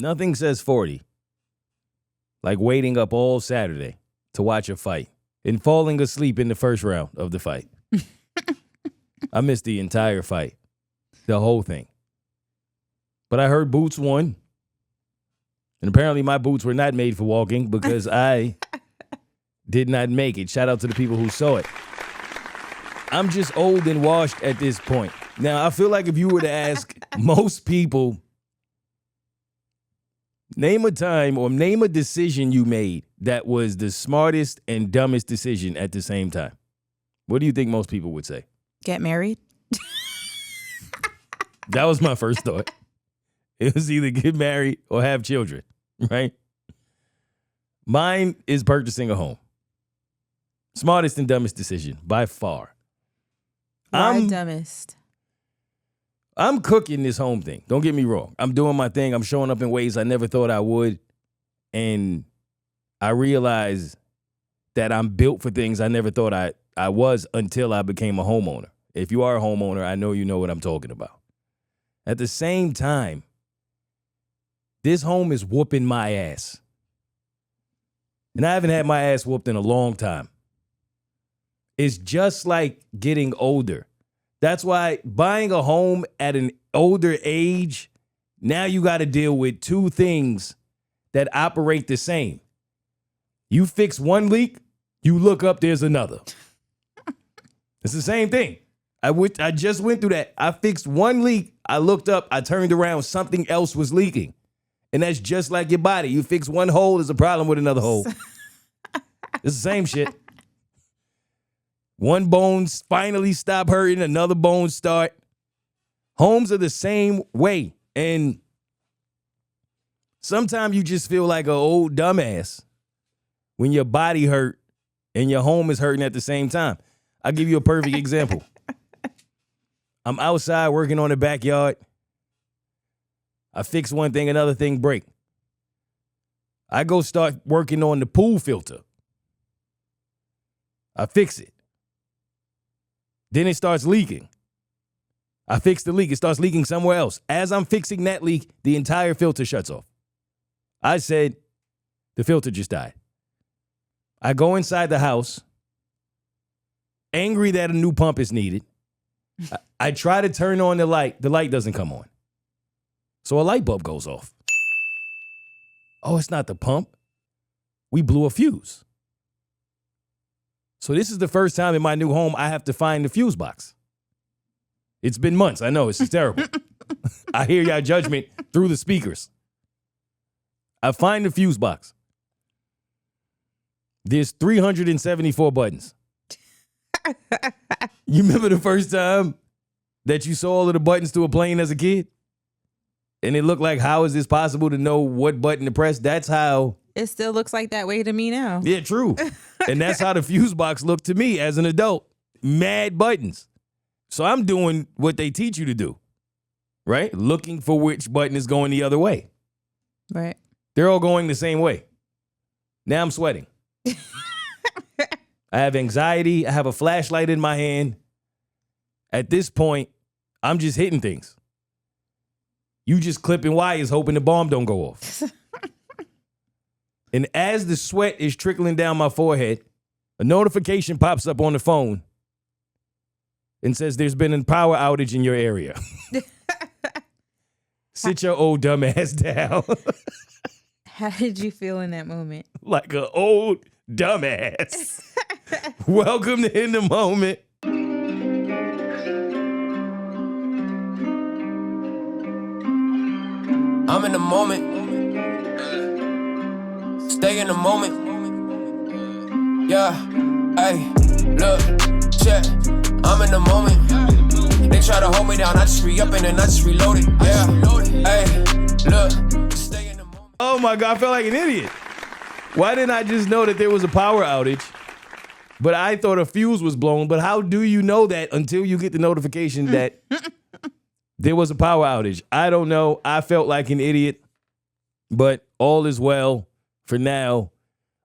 Nothing says 40 like waiting up all Saturday to watch a fight and falling asleep in the first round of the fight. I missed the entire fight, the whole thing. But I heard Boots won. And apparently my boots were not made for walking because I did not make it. Shout out to the people who saw it. I'm just old and washed at this point. Now, I feel like if you were to ask most people, name a time or name a decision you made that was the smartest and dumbest decision at the same time, what do you think most people would say? Get married. That was my first thought. It was either get married or have children, right? Mine is purchasing a home. Smartest and dumbest decision by far. Why dumbest? I'm cooking this home thing. Don't get me wrong. I'm doing my thing. I'm showing up in ways I never thought I would. And I realize that I'm built for things I never thought I was until I became a homeowner. If you are a homeowner, I know you know what I'm talking about. At the same time, this home is whooping my ass. And I haven't had my ass whooped in a long time. It's just like getting older. That's why buying a home at an older age, now you got to deal with two things that operate the same. You fix one leak, you look up, there's another. It's the same thing. I just went through that. I fixed one leak, I looked up, I turned around, something else was leaking. And that's just like your body. You fix one hole, there's a problem with another hole. It's the same shit. One bone finally stop hurting, another bone start. Homes are the same way. And sometimes you just feel like an old dumbass when your body hurt and your home is hurting at the same time. I'll give you a perfect example. I'm outside working on the backyard. I fix one thing, another thing break. I go start working on the pool filter. I fix it. Then it starts leaking. I fix the leak. It starts leaking somewhere else. As I'm fixing that leak, the entire filter shuts off. I said, the filter just died. I go inside the house, angry that a new pump is needed. I try to turn on the light. The light doesn't come on. So a light bulb goes off. Oh, it's not the pump. We blew a fuse. So this is the first time in my new home I have to find the fuse box. It's been months. I know. It's terrible. I hear your judgment through the speakers. I find the fuse box. There's 374 buttons. You remember the first time that you saw all of the buttons to a plane as a kid? And it looked like, how is this possible to know what button to press? That's how. It still looks like that way to me now. Yeah, true. And that's how the fuse box looked to me as an adult. Mad buttons. So I'm doing what they teach you to do, right? Looking for which button is going the other way. Right. They're all going the same way. Now I'm sweating. I have anxiety. I have a flashlight in my hand. At this point, I'm just hitting things. You just clipping wires hoping the bomb don't go off. And as the sweat is trickling down my forehead, a notification pops up on the phone and says there's been a power outage in your area. Sit your old dumb ass down. How did you feel in that moment? Like an old dumbass. Welcome to In the Moment. I'm in the moment. Stay in the moment. Yeah, hey, look, check. I'm in the moment. They try to hold me down, I just re-up and then I just reload it. Yeah, hey, look, stay in the moment. Oh my God, I felt like an idiot. Why didn't I just know that there was a power outage? But I thought a fuse was blown. But how do you know that until you get the notification that there was a power outage? I don't know. I felt like an idiot. But all is well for now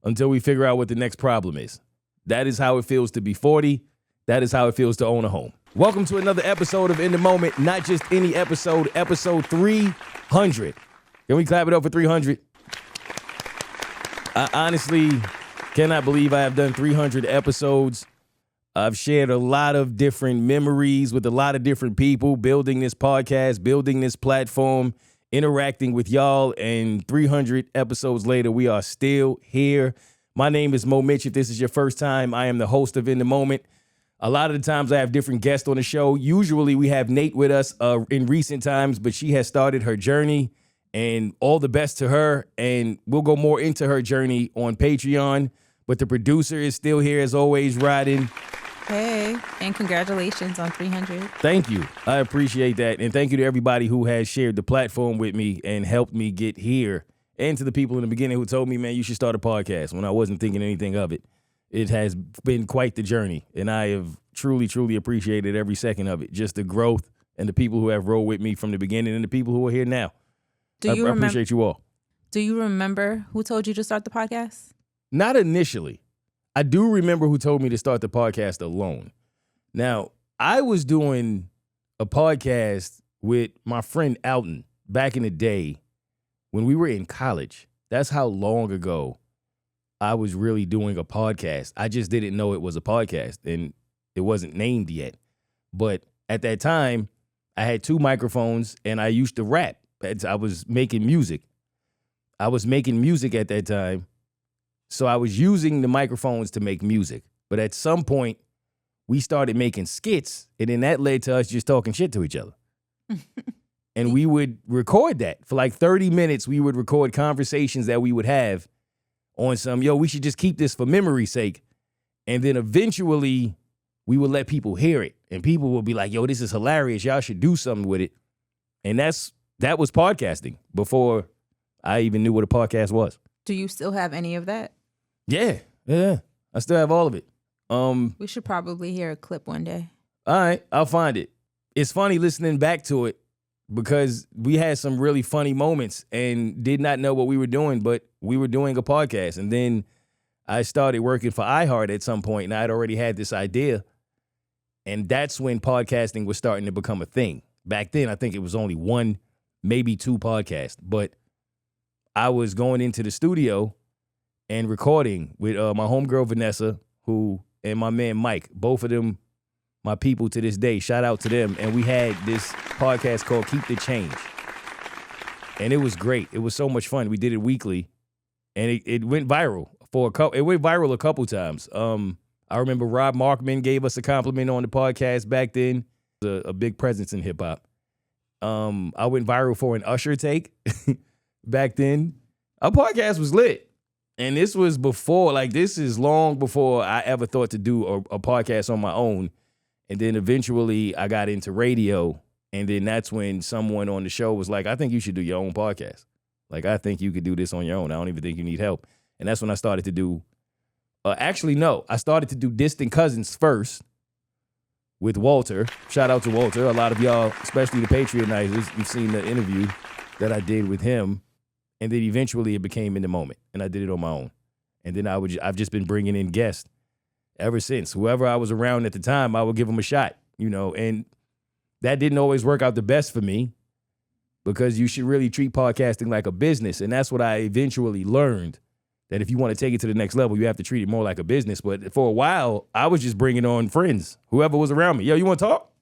until we figure out what the next problem is. That is how it feels to be 40. That is how it feels to own a home. Welcome to another episode of In the Moment. Not just any episode, episode 300. Can we clap it up for 300? I honestly cannot believe I have done 300 episodes. I've shared a lot of different memories with a lot of different people, building this podcast, building this platform, interacting with y'all, and 300 episodes later, we are still here. My name is Mo Mitch. If this is your first time, I am the host of In the Moment. A lot of the times I have different guests on the show. Usually we have Nate with us in recent times, but she has started her journey, and all the best to her. And we'll go more into her journey on Patreon, but the producer is still here as always, riding. Hey, and congratulations on 300. Thank you. I appreciate that. And thank you to everybody who has shared the platform with me and helped me get here. And to the people in the beginning who told me, man, you should start a podcast when I wasn't thinking anything of it. It has been quite the journey. And I have truly, truly appreciated every second of it. Just the growth and the people who have rolled with me from the beginning and the people who are here now. I appreciate you all. Do you remember who told you to start the podcast? Not initially. I do remember who told me to start the podcast alone. Now, I was doing a podcast with my friend Alton back in the day when we were in college. That's how long ago I was really doing a podcast. I just didn't know it was a podcast, and it wasn't named yet. But at that time, I had 2 microphones, and I used to rap. I was making music. I was making music at that time. So I was using the microphones to make music. But at some point, we started making skits, and then that led to us just talking shit to each other. And we would record that. For like 30 minutes, we would record conversations that we would have on some, we should just keep this for memory's sake. And then eventually, we would let people hear it. And people would be like, this is hilarious. Y'all should do something with it. And that was podcasting before I even knew what a podcast was. Do you still have any of that? Yeah. I still have all of it. We should probably hear a clip one day. All right, I'll find it. It's funny listening back to it because we had some really funny moments and did not know what we were doing, but we were doing a podcast. And then I started working for iHeart at some point, and I had already had this idea. And that's when podcasting was starting to become a thing. Back then, I think it was only 1, maybe 2 podcasts. But I was going into the studio and recording with my homegirl Vanessa, and my man Mike, both of them, my people to this day. Shout out to them. And we had this podcast called Keep the Change. And it was great. It was so much fun. We did it weekly, and it went viral It went viral a couple times. I remember Rob Markman gave us a compliment on the podcast back then. A big presence in hip hop. I went viral for an Usher take back then. Our podcast was lit. And this was this is long before I ever thought to do a podcast on my own. And then eventually I got into radio. And then that's when someone on the show was like, I think you should do your own podcast. Like, I think you could do this on your own. I don't even think you need help. And that's when I started to do, I started to do Distant Cousins first with Walter. Shout out to Walter. A lot of y'all, especially the Patreonizers, you've seen the interview that I did with him. And then eventually it became In the Moment, and I did it on my own. And then I've just been bringing in guests ever since. Whoever I was around at the time, I would give them a shot, and that didn't always work out the best for me because you should really treat podcasting like a business. And that's what I eventually learned, that if you want to take it to the next level, you have to treat it more like a business. But for a while, I was just bringing on friends, whoever was around me. Yo, you want to talk?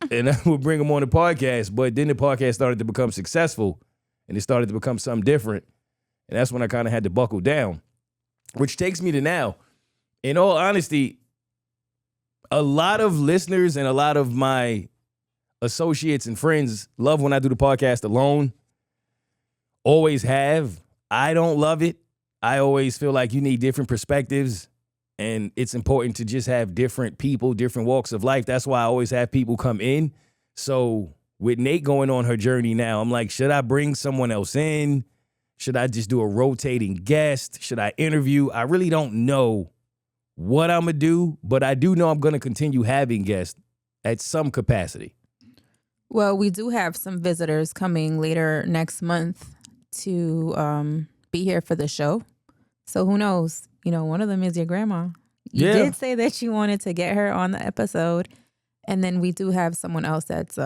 And I would bring them on the podcast. But then the podcast started to become successful. And it started to become something different. And that's when I kind of had to buckle down, which takes me to now. In all honesty, a lot of listeners and a lot of my associates and friends love when I do the podcast alone. Always have. I don't love it. I always feel like you need different perspectives. And it's important to just have different people, different walks of life. That's why I always have people come in. So with Nate going on her journey now, I'm like, should I bring someone else in? Should I just do a rotating guest? Should I interview? I really don't know what I'm going to do, but I do know I'm going to continue having guests at some capacity. Well, we do have some visitors coming later next month to be here for the show. So who knows? One of them is your grandma. You did say that you wanted to get her on the episode. And then we do have someone else that's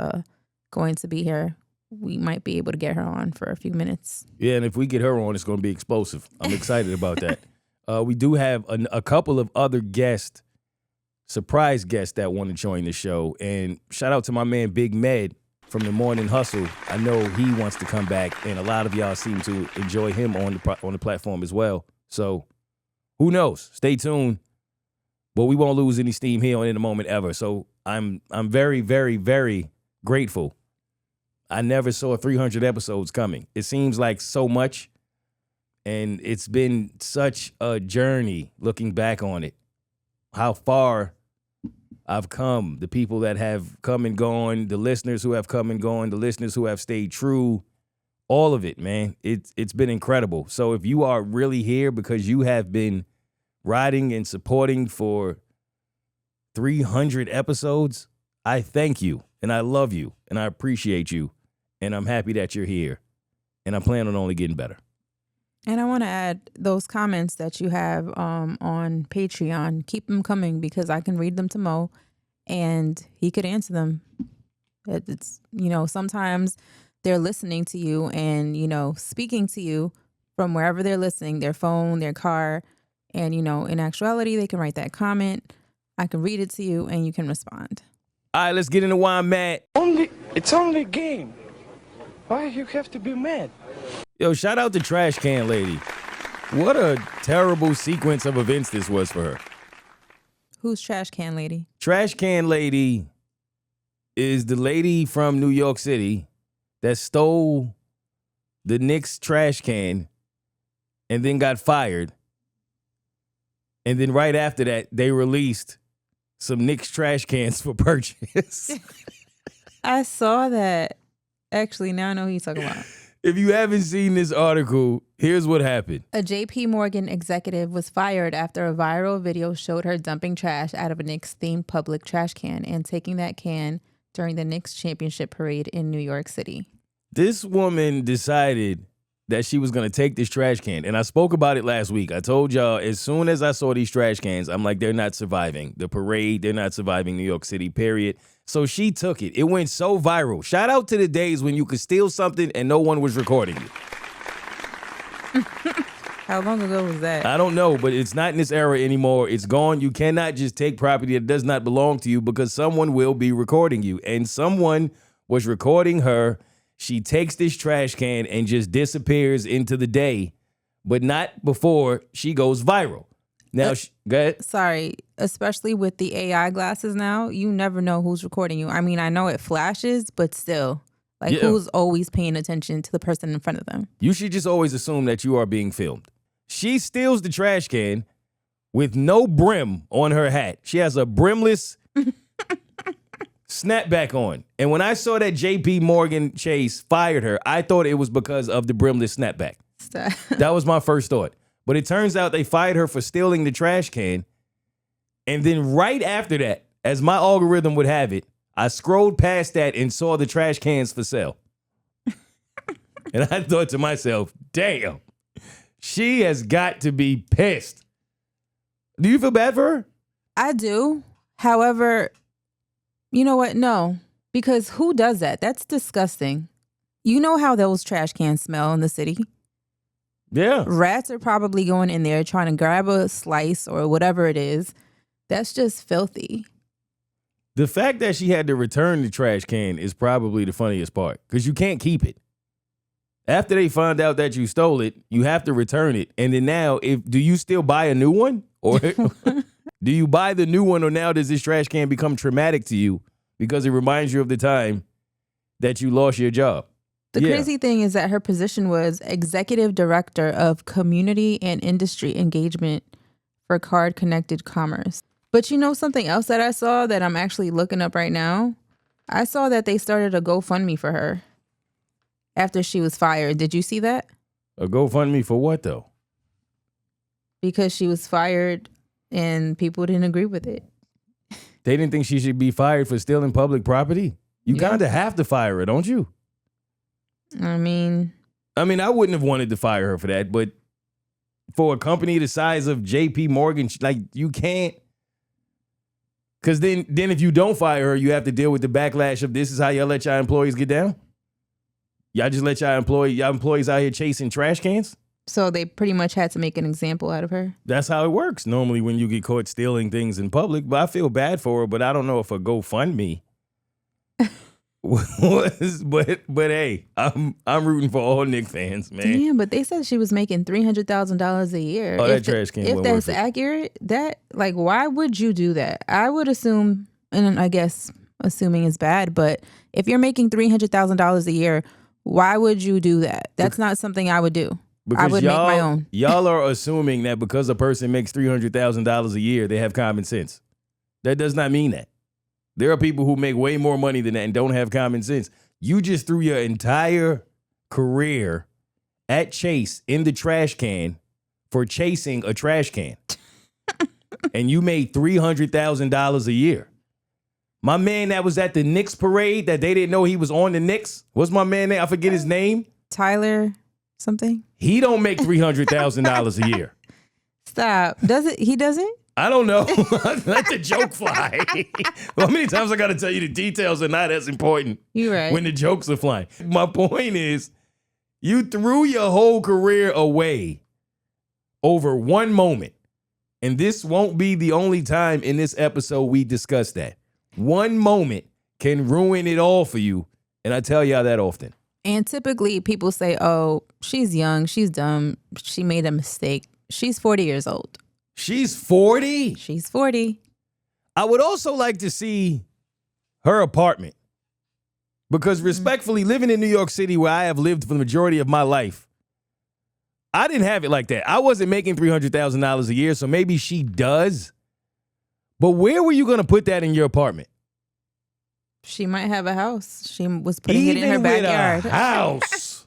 going to be here we might be able to get her on for a few minutes. Yeah, and if we get her on, it's going to be explosive. I'm excited about that. We do have a couple of other guests, surprise guests that want to join the show. And shout out to my man Big Med from the Morning Hustle. I know he wants to come back, and a lot of y'all seem to enjoy him on the platform as well. So who knows? Stay tuned. But we won't lose any steam here on In the Moment ever. So I'm very, very, very grateful. I never saw 300 episodes coming. It seems like so much, and it's been such a journey looking back on it. How far I've come, the people that have come and gone, the listeners who have come and gone, the listeners who have stayed true, all of it, man. It's been incredible. So if you are really here because you have been riding and supporting for 300 episodes, I thank you, and I love you, and I appreciate you, and I'm happy that you're here, and I plan on only getting better. And I want to add those comments that you have on Patreon. Keep them coming because I can read them to Mo, and he could answer them. It's, sometimes they're listening to you and, speaking to you from wherever they're listening, their phone, their car. And, in actuality, they can write that comment. I can read it to you and you can respond. All right, let's get into why I'm mad. It's only a game. Why you have to be mad? Yo, shout out to Trash Can Lady. What a terrible sequence of events this was for her. Who's Trash Can Lady? Trash Can Lady is the lady from New York City that stole the Knicks trash can and then got fired. And then right after that, they released some Knicks trash cans for purchase. I saw that. Actually, now I know who you're talking about. If you haven't seen this article, here's what happened. A JP Morgan executive was fired after a viral video showed her dumping trash out of a Knicks-themed public trash can and taking that can during the Knicks championship parade in New York City. This woman decided that she was going to take this trash can. And I spoke about it last week. I told y'all, as soon as I saw these trash cans, I'm like, they're not surviving the parade. They're not surviving New York City, period. So she took it. It went so viral. Shout out to the days when you could steal something and no one was recording you. How long ago was that? I don't know, but it's not in this era anymore. It's gone. You cannot just take property that does not belong to you because someone will be recording you. And someone was recording her. She takes this trash can and just disappears into the day, but not before she goes viral. Now, go ahead. Sorry, especially with the AI glasses now, you never know who's recording you. I mean, I know it flashes, but still, who's always paying attention to the person in front of them? You should just always assume that you are being filmed. She steals the trash can with no brim on her hat. She has a brimless snapback on. And when I saw that JP Morgan Chase fired her, I thought it was because of the brimless snapback. Stop. That was my first thought. But it turns out they fired her for stealing the trash can. And then right after that, as my algorithm would have it, I scrolled past that and saw the trash cans for sale. And I thought to myself, damn, she has got to be pissed. Do you feel bad for her? I do. However, you know what? No, because who does that? That's disgusting. You know how those trash cans smell in the city? Yeah. Rats are probably going in there trying to grab a slice or whatever it is. That's just filthy. The fact that she had to return the trash can is probably the funniest part because you can't keep it. After they find out that you stole it, you have to return it. And then now, do you still buy a new one? Or do you buy the new one, or now does this trash can become traumatic to you because it reminds you of the time that you lost your job? The crazy thing is that her position was Executive Director of Community and Industry Engagement for Card Connected Commerce. But you know something else that I saw that I'm actually looking up right now? I saw that they started a GoFundMe for her after she was fired. Did you see that? A GoFundMe for what, though? Because she was fired and people didn't agree with it. They didn't think she should be fired for stealing public property? You kind of have to fire her, don't you? I mean, I wouldn't have wanted to fire her for that, but for a company the size of JP Morgan, you can't. Because then if you don't fire her, you have to deal with the backlash of this is how y'all let your employees get down? Y'all just let y'all employees out here chasing trash cans? So they pretty much had to make an example out of her. That's how it works normally when you get caught stealing things in public. But I feel bad for her, but I don't know if a GoFundMe was. But hey, I'm rooting for all Knicks fans, man. Damn, but they said she was making $300,000 a year. Oh, that trash can. If that's accurate, why would you do that? I would assume, and I guess assuming is bad, but if you're making $300,000 a year, why would you do that? That's not something I would do. Because I would make my own. Y'all are assuming that because a person makes $300,000 a year, they have common sense. That does not mean that. There are people who make way more money than that and don't have common sense. You just threw your entire career at Chase in the trash can for chasing a trash can. And you made $300,000 a year. My man that was at the Knicks parade that they didn't know he was on the Knicks. What's my man name? I forget his name. Tyler something. He don't make $300,000 a year. Stop. He doesn't? I don't know. Let the joke fly. How many times I got to tell you the details are not as important You're right. when the jokes are flying. My point is, you threw your whole career away over one moment. And this won't be the only time in this episode we discuss that. One moment can ruin it all for you. And I tell y'all that often. And typically people say, oh, she's young, she's dumb, she made a mistake. She's 40 years old. She's 40? She's 40. I would also like to see her apartment. Because respectfully, living in New York City where I have lived for the majority of my life, I didn't have it like that. I wasn't making $300,000 a year, so maybe she does. But where were you going to put that in your apartment? She might have a house. She was putting Even it in her backyard. With a house.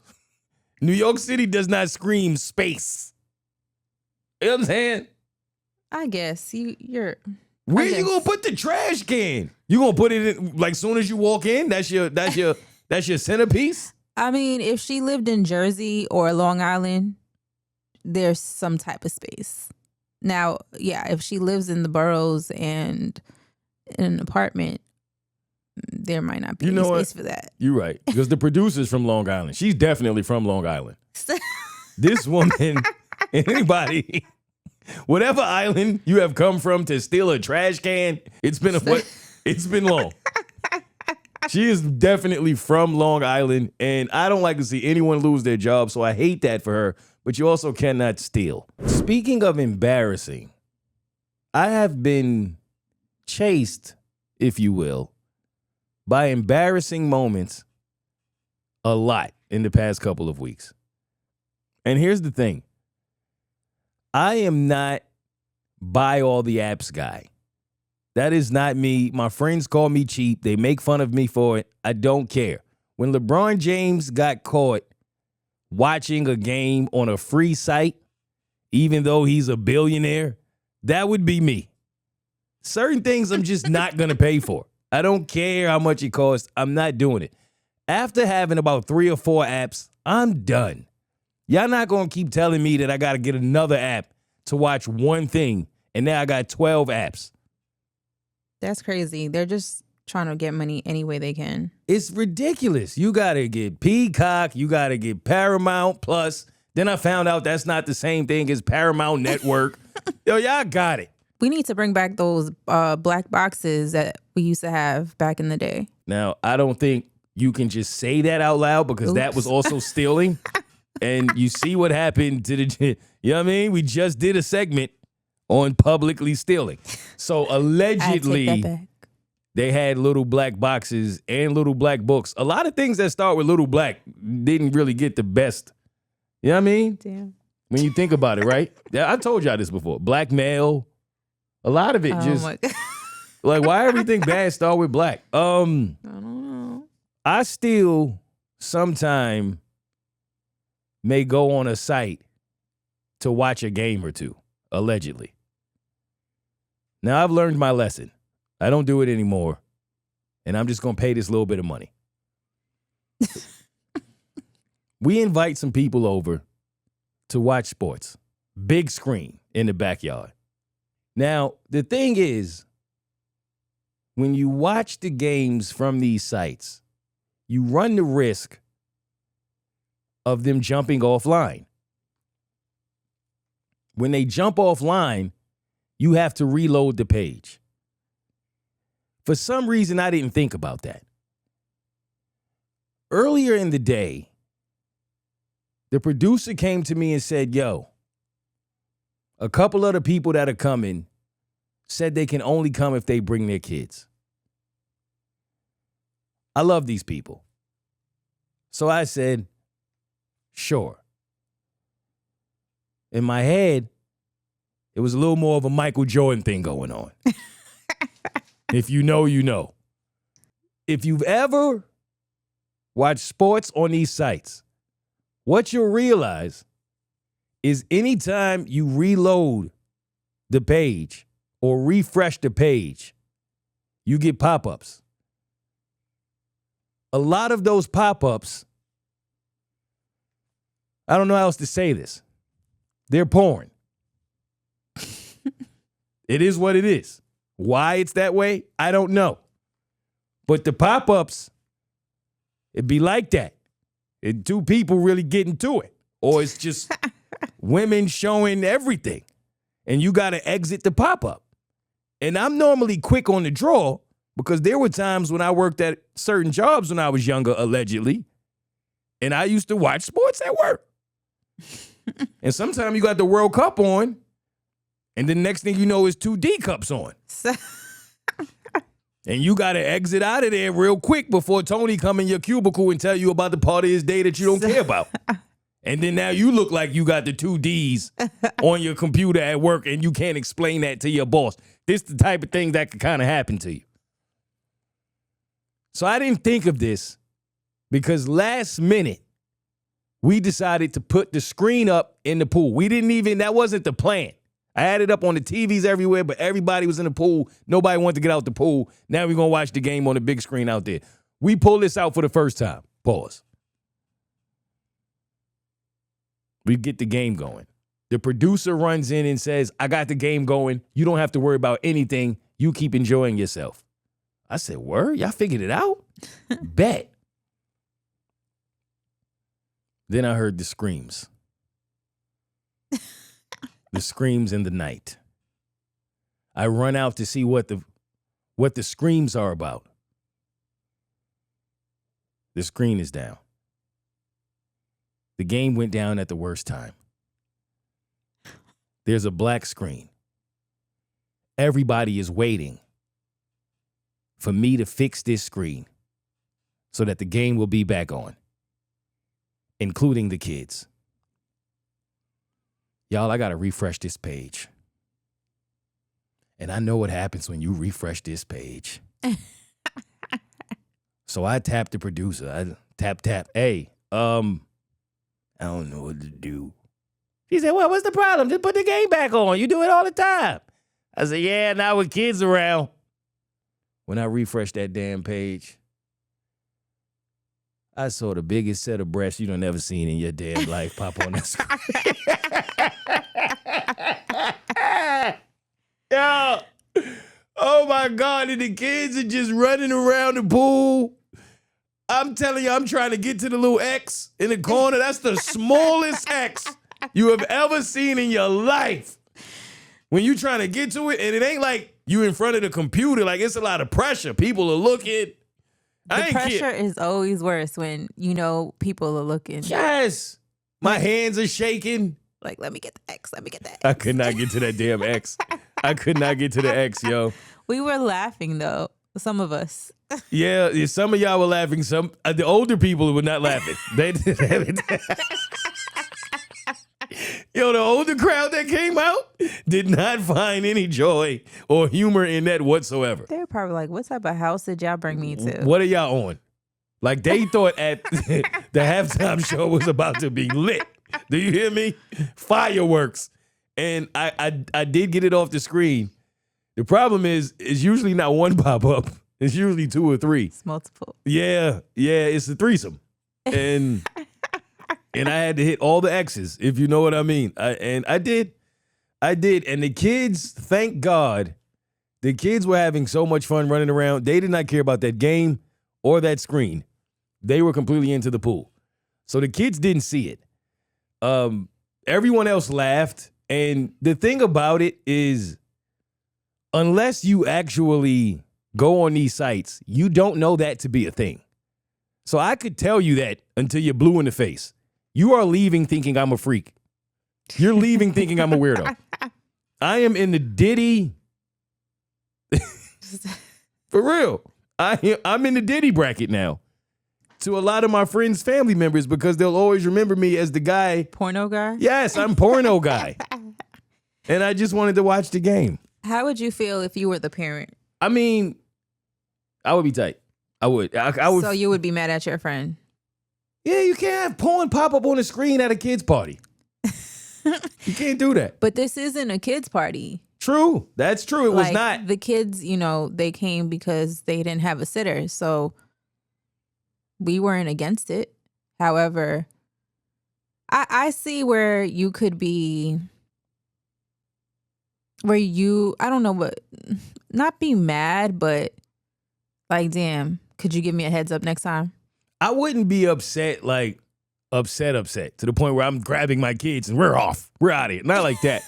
New York City does not scream space. You know what I'm saying? I guess you're. Where you gonna put the trash can? You gonna put it in like soon as you walk in? That's your centerpiece? I mean, if she lived in Jersey or Long Island, there's some type of space. Now, yeah, if she lives in the boroughs and in an apartment, there might not be any space for that. You're right. Because the producer's from Long Island. She's definitely from Long Island. This woman, anybody, whatever island you have come from to steal a trash can, it's been long. She is definitely from Long Island, and I don't like to see anyone lose their job, so I hate that for her, but you also cannot steal. Speaking of embarrassing, I have been chased, if you will, by embarrassing moments a lot in the past couple of weeks. And here's the thing. I am not buy all the apps guy. That is not me. My friends call me cheap. They make fun of me for it. I don't care. When LeBron James got caught watching a game on a free site, even though he's a billionaire, that would be me. Certain things I'm just not going to pay for. I don't care how much it costs. I'm not doing it. After having about 3 or 4 apps, I'm done. Y'all not going to keep telling me that I got to get another app to watch one thing, and now I got 12 apps. That's crazy. They're just trying to get money any way they can. It's ridiculous. You got to get Peacock. You got to get Paramount Plus. Then I found out that's not the same thing as Paramount Network. Yo, y'all got it. We need to bring back those black boxes that we used to have back in the day. Now, I don't think you can just say that out loud because that was also stealing. And you see what happened to the, you know what I mean? We just did a segment on publicly stealing. So allegedly, they had little black boxes and little black books. A lot of things that start with little black didn't really get the best. You know what I mean? Damn. When you think about it, right? I told y'all this before. Blackmail. A lot of it just, like, why everything bad start with black? I don't know. I still sometime may go on a site to watch a game or two, allegedly. Now, I've learned my lesson. I don't do it anymore, and I'm just going to pay this little bit of money. We invite some people over to watch sports. Big screen in the backyard. Now, the thing is, when you watch the games from these sites, you run the risk of them jumping offline. When they jump offline, you have to reload the page. For some reason, I didn't think about that. Earlier in the day, the producer came to me and said, yo, a couple of the people that are coming said they can only come if they bring their kids. I love these people. So I said, sure. In my head, it was a little more of a Michael Jordan thing going on. If you know, you know. If you've ever watched sports on these sites, what you'll realize is anytime you reload the page or refresh the page, you get pop-ups. A lot of those pop-ups, I don't know how else to say this. They're porn. It is what it is. Why it's that way, I don't know. But the pop-ups, it'd be like that. And two people really getting to it. Or it's just women showing everything. And you got to exit the pop-up. And I'm normally quick on the draw because there were times when I worked at certain jobs when I was younger, allegedly. And I used to watch sports at work. And sometimes you got the World Cup on, and the next thing you know is 2 D cups on. And you got to exit out of there real quick before Tony come in your cubicle and tell you about the part of his day that you don't care about. And then now you look like you got the 2 Ds on your computer at work and you can't explain that to your boss. This the type of thing that could kind of happen to you. So I didn't think of this because last minute, we decided to put the screen up in the pool. That wasn't the plan. I had it up on the TVs everywhere, but everybody was in the pool. Nobody wanted to get out the pool. Now we're going to watch the game on the big screen out there. We pulled this out for the first time. Pause. We get the game going. The producer runs in and says, I got the game going. You don't have to worry about anything. You keep enjoying yourself. I said, word? Y'all figured it out? Bet. Then I heard the screams. The screams in the night. I run out to see what the screams are about. The screen is down. The game went down at the worst time. There's a black screen. Everybody is waiting for me to fix this screen so that the game will be back on, including the kids. Y'all, I got to refresh this page. And I know what happens when you refresh this page. So I tapped the producer. I tap. Hey, I don't know what to do. She said, well, what's the problem? Just put the game back on. You do it all the time. I said, yeah, now with kids around. When I refreshed that damn page, I saw the biggest set of breasts you done ever seen in your damn life pop on that screen. Yo, oh my God, and the kids are just running around the pool. I'm telling you, I'm trying to get to the little X in the corner. That's the smallest X you have ever seen in your life. When you trying to get to it, and it ain't like you in front of the computer, like it's a lot of pressure. People are looking. The pressure is always worse when you know people are looking. Yes. My hands are shaking. Like, let me get the X. Let me get the X. I could not get to that damn X. I could not get to the X, yo. We were laughing, though. Some of us. Yeah, some of y'all were laughing. Some the older people were not laughing. They Yo, the older crowd that came out did not find any joy or humor in that whatsoever. They were probably like, what type of house did y'all bring me to? What are y'all on? Like, they thought at the halftime show was about to be lit. Do you hear me? Fireworks. And I did get it off the screen. The problem is, it's usually not one pop-up. It's usually 2 or 3. It's multiple. Yeah, it's a threesome. And and I had to hit all the X's, if you know what I mean. I did. And the kids, thank God, the kids were having so much fun running around. They did not care about that game or that screen. They were completely into the pool. So the kids didn't see it. Everyone else laughed. And the thing about it is, unless you actually go on these sites, you don't know that to be a thing. So I could tell you that until you're blue in the face. You are leaving thinking I'm a freak. You're leaving thinking I'm a weirdo. I am in the Diddy. For real. I'm in the Diddy bracket now. To a lot of my friends' family members, because they'll always remember me as the guy. Porno guy? Yes, I'm porno guy. And I just wanted to watch the game. How would you feel if you were the parent? I mean, I would be tight. I would. I would. So you would be mad at your friend? Yeah, you can't have porn pop up on the screen at a kid's party. You can't do that. But this isn't a kid's party. True. That's true. It was not. The kids, they came because they didn't have a sitter. So we weren't against it. However, I see where you could be, I don't know what, not be mad, but like, damn, could you give me a heads up next time? I wouldn't be upset, upset to the point where I'm grabbing my kids and we're off. We're out of here. Not like that.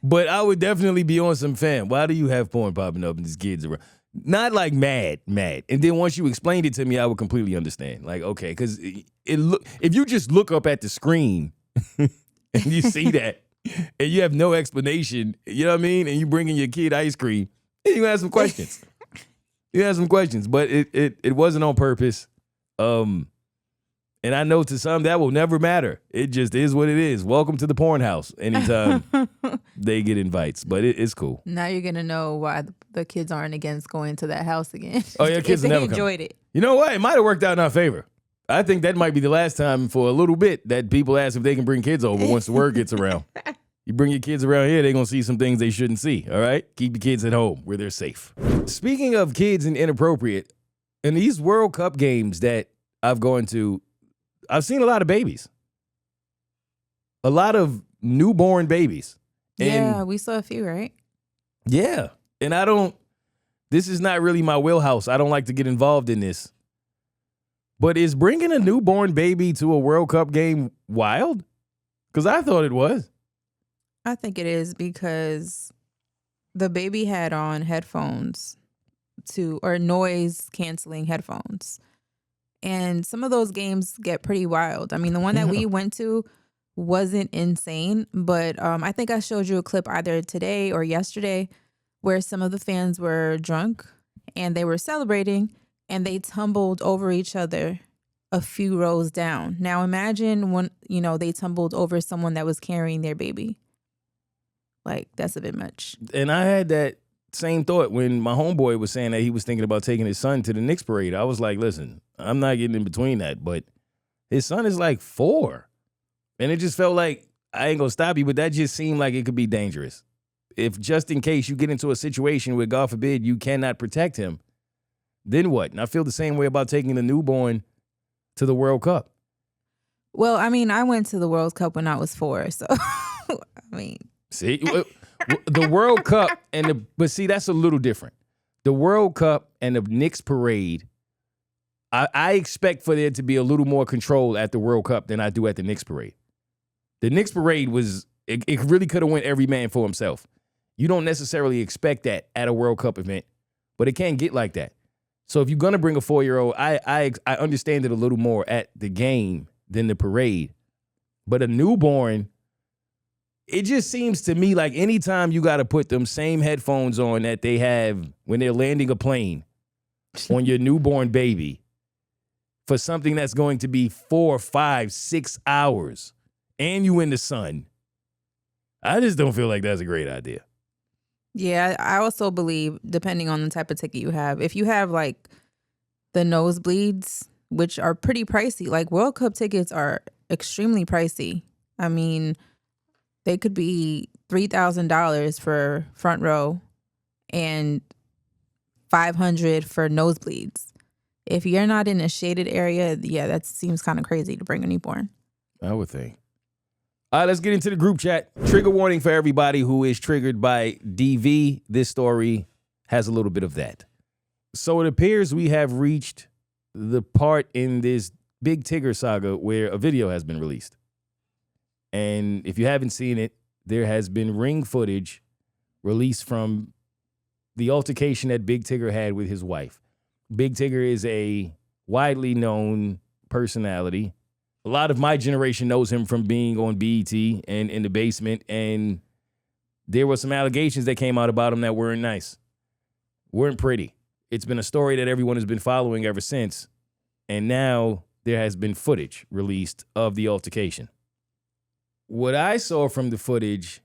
But I would definitely be on some fam. Why do you have porn popping up and these kids around? Not like mad. And then once you explained it to me, I would completely understand. Like, okay, because if you just look up at the screen and you see that and you have no explanation, you know what I mean? And you bring in your kid ice cream, then you have some questions. But it wasn't on purpose. And I know to some that will never matter. It just is what it is. Welcome to the porn house. Anytime they get invites, but it's cool. Now you're gonna know why the kids aren't against going to that house again. Oh yeah, kids if never they enjoyed it. You know what? It might have worked out in our favor. I think that might be the last time for a little bit that people ask if they can bring kids over once the word gets around. You bring your kids around here, they're gonna see some things they shouldn't see. All right, keep your kids at home where they're safe. Speaking of kids and inappropriate, in these World Cup games that I've gone to, I've seen a lot of babies. A lot of newborn babies. Yeah, we saw a few, right? Yeah. And this is not really my wheelhouse. I don't like to get involved in this. But is bringing a newborn baby to a World Cup game wild? Because I thought it was. I think it is because the baby had on headphones or noise canceling headphones. And some of those games get pretty wild. I mean, the one that we went to wasn't insane, but I think I showed you a clip either today or yesterday where some of the fans were drunk and they were celebrating and they tumbled over each other a few rows down. Now imagine when, they tumbled over someone that was carrying their baby. Like, that's a bit much. And I had that same thought when my homeboy was saying that he was thinking about taking his son to the Knicks parade. I was like, listen, I'm not getting in between that, but his son is like 4. And it just felt like, I ain't gonna stop you, but that just seemed like it could be dangerous. If just in case you get into a situation where, God forbid, you cannot protect him, then what? And I feel the same way about taking the newborn to the World Cup. Well, I mean, I went to the World Cup when I was 4, so I mean. See, the World Cup but see, that's a little different. The World Cup and the Knicks parade, I expect for there to be a little more control at the World Cup than I do at the Knicks parade. The Knicks parade it really could have went every man for himself. You don't necessarily expect that at a World Cup event, but it can get like that. So if you're gonna bring a 4-year-old, I understand it a little more at the game than the parade. But a newborn, it just seems to me like anytime you got to put them same headphones on that they have when they're landing a plane on your newborn baby for something that's going to be 4, 5, 6 hours and you in the sun, I just don't feel like that's a great idea. Yeah, I also believe, depending on the type of ticket you have, if you have like the nosebleeds, which are pretty pricey, like World Cup tickets are extremely pricey. I mean, they could be $3,000 for front row and $500 for nosebleeds. If you're not in a shaded area, yeah, that seems kind of crazy to bring a newborn. I would think. All right, let's get into the group chat. Trigger warning for everybody who is triggered by DV. This story has a little bit of that. So it appears we have reached the part in this Big Tigger saga where a video has been released. And if you haven't seen it, there has been ring footage released from the altercation that Big Tigger had with his wife. Big Tigger is a widely known personality. A lot of my generation knows him from being on BET and in the basement. And there were some allegations that came out about him that weren't nice, weren't pretty. It's been a story that everyone has been following ever since. And now there has been footage released of the altercation. What I saw from the footage,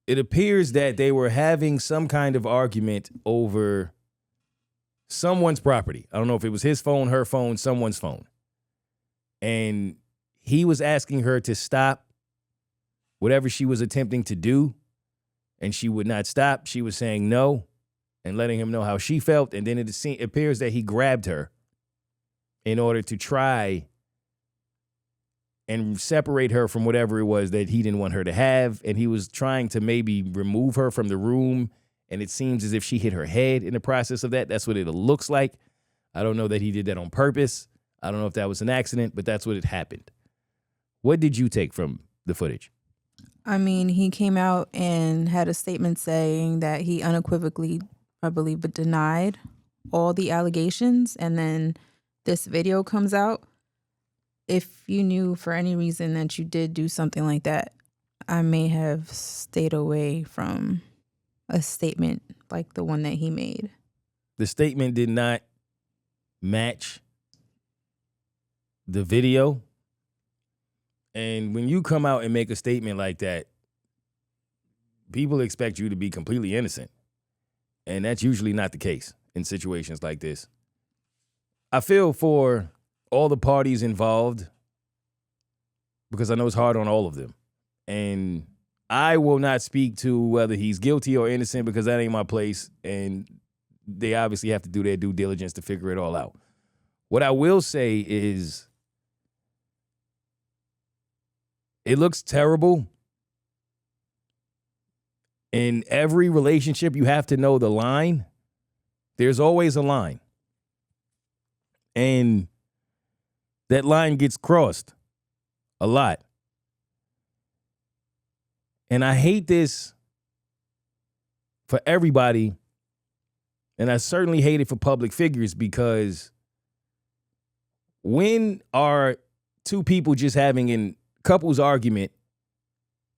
it appears that they were having some kind of argument over someone's property. I don't know if it was his phone, her phone, someone's phone. And he was asking her to stop whatever she was attempting to do, and she would not stop. She was saying no and letting him know how she felt. And then it appears that he grabbed her in order to try and separate her from whatever it was that he didn't want her to have. And he was trying to maybe remove her from the room. And it seems as if she hit her head in the process of that. That's what it looks like. I don't know that he did that on purpose. I don't know if that was an accident, but that's what it happened. What did you take from the footage? I mean, he came out and had a statement saying that he unequivocally, I believe, denied all the allegations. And then this video comes out. If you knew for any reason that you did do something like that, I may have stayed away from a statement like the one that he made. The statement did not match the video. And when you come out and make a statement like that, people expect you to be completely innocent. And that's usually not the case in situations like this. I feel for all the parties involved because I know it's hard on all of them. And I will not speak to whether he's guilty or innocent because that ain't my place. And they obviously have to do their due diligence to figure it all out. What I will say is it looks terrible. In every relationship, you have to know the line. There's always a line. And that line gets crossed a lot. And I hate this for everybody. And I certainly hate it for public figures because when are two people just having a couple's argument,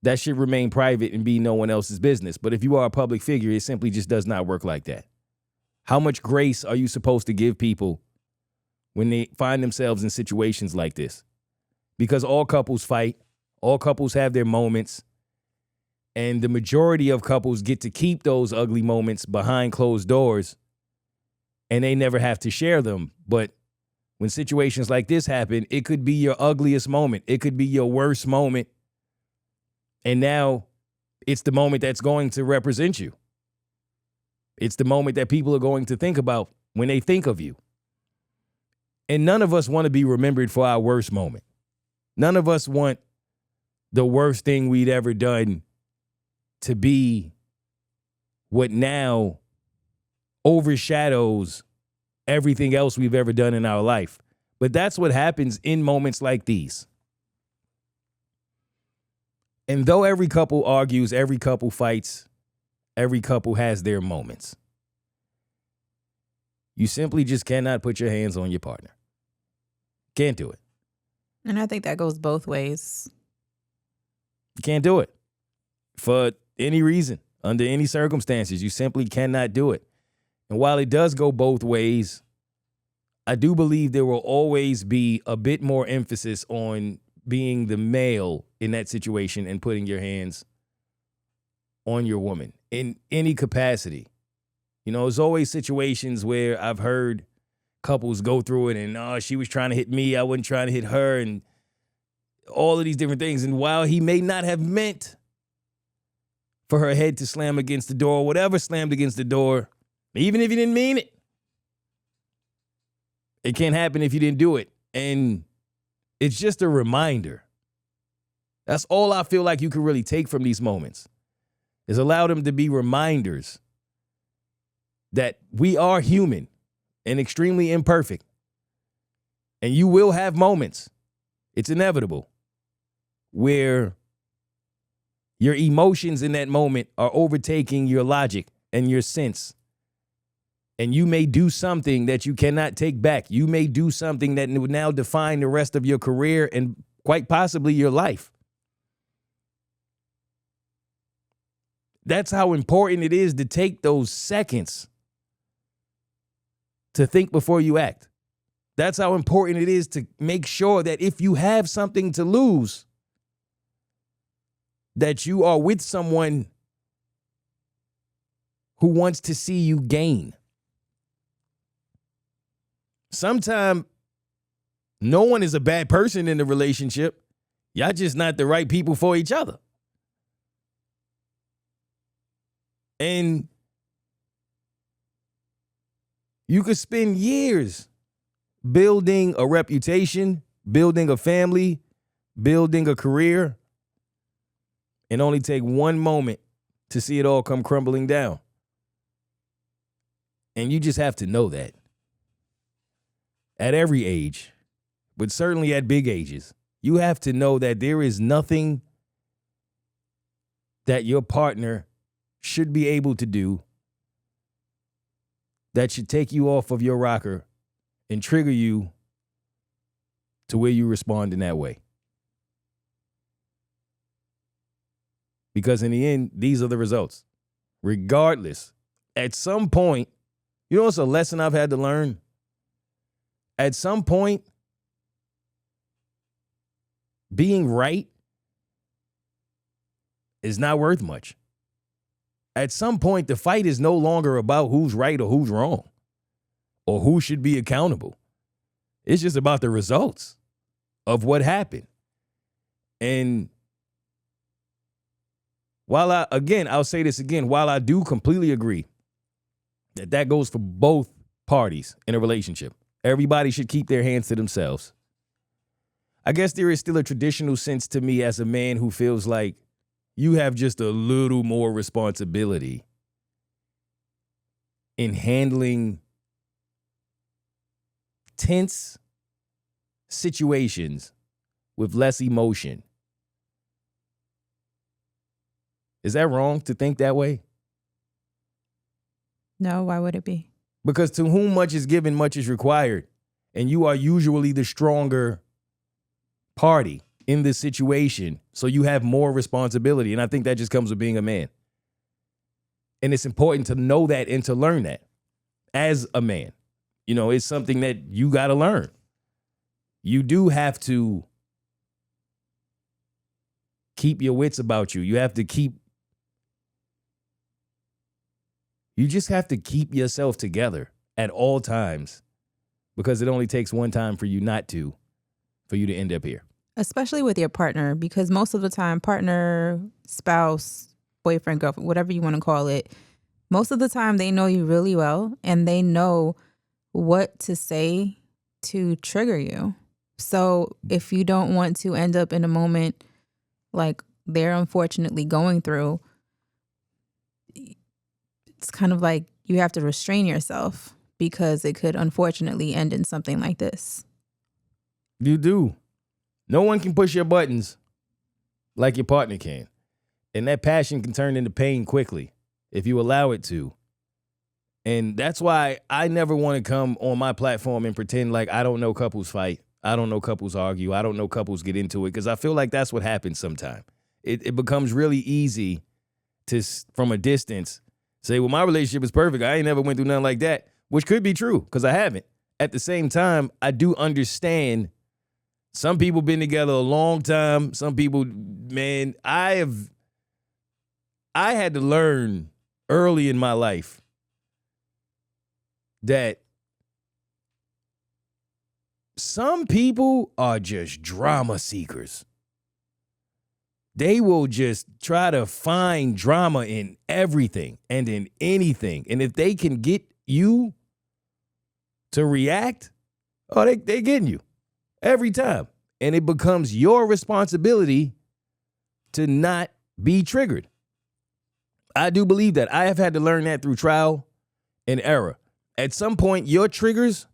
that should remain private and be no one else's business. But if you are a public figure, it simply just does not work like that. How much grace are you supposed to give people when they find themselves in situations like this? Because all couples fight, all couples have their moments, and the majority of couples get to keep those ugly moments behind closed doors, and they never have to share them. But when situations like this happen, it could be your ugliest moment. It could be your worst moment. And now it's the moment that's going to represent you. It's the moment that people are going to think about when they think of you. And none of us want to be remembered for our worst moment. None of us want the worst thing we'd ever done to be what now overshadows everything else we've ever done in our life. But that's what happens in moments like these. And though every couple argues, every couple fights, every couple has their moments, you simply just cannot put your hands on your partner. Can't do it. And I think that goes both ways. You can't do it. For any reason, under any circumstances, you simply cannot do it. And while it does go both ways, I do believe there will always be a bit more emphasis on being the male in that situation and putting your hands on your woman in any capacity. You know, there's always situations where I've heard couples go through it and, oh, she was trying to hit me, I wasn't trying to hit her, and all of these different things. And while he may not have meant for her head to slam against the door, whatever slammed against the door, even if he didn't mean it, it can't happen if you didn't do it. And it's just a reminder. That's all I feel like you can really take from these moments, is allow them to be reminders that we are human and extremely imperfect. And you will have moments, it's inevitable, where your emotions in that moment are overtaking your logic and your sense. And you may do something that you cannot take back. You may do something that would now define the rest of your career and quite possibly your life. That's how important it is to take those seconds to think before you act. That's how important it is to make sure that if you have something to lose, that you are with someone who wants to see you gain. Sometimes no one is a bad person in the relationship. Y'all just not the right people for each other. And you could spend years building a reputation, building a family, building a career, and only take one moment to see it all come crumbling down. And you just have to know that. At every age, but certainly at big ages, you have to know that there is nothing that your partner should be able to do that should take you off of your rocker and trigger you to where you respond in that way. Because in the end, these are the results. Regardless, at some point, you know what's a lesson I've had to learn? At some point, being right is not worth much. At some point, the fight is no longer about who's right or who's wrong or who should be accountable. It's just about the results of what happened. And I'll say this again, while I do completely agree that goes for both parties in a relationship, everybody should keep their hands to themselves. I guess there is still a traditional sense to me as a man who feels like you have just a little more responsibility in handling tense situations with less emotion. Is that wrong to think that way? No, why would it be? Because to whom much is given, much is required. And you are usually the stronger party in this situation. So you have more responsibility. And I think that just comes with being a man. And it's important to know that and to learn that as a man. You know, it's something that you got to learn. You do have to keep your wits about you. You just have to keep yourself together at all times, because it only takes one time for you for you to end up here. Especially with your partner, because most of the time, partner, spouse, boyfriend, girlfriend, whatever you want to call it, most of the time they know you really well and they know what to say to trigger you. So if you don't want to end up in a moment like they're unfortunately going through, it's kind of like you have to restrain yourself, because it could unfortunately end in something like this. You do. No one can push your buttons like your partner can. And that passion can turn into pain quickly if you allow it to. And that's why I never want to come on my platform and pretend like I don't know couples fight. I don't know couples argue. I don't know couples get into it, because I feel like that's what happens sometimes. It becomes really easy to, from a distance, say, well, my relationship is perfect. I ain't never went through nothing like that, which could be true because I haven't. At the same time, I do understand some people been together a long time. Some people, man, I had to learn early in my life that some people are just drama seekers. They will just try to find drama in everything and in anything. And if they can get you to react, they're getting you every time. And it becomes your responsibility to not be triggered. I do believe that. I have had to learn that through trial and error. At some point, your triggers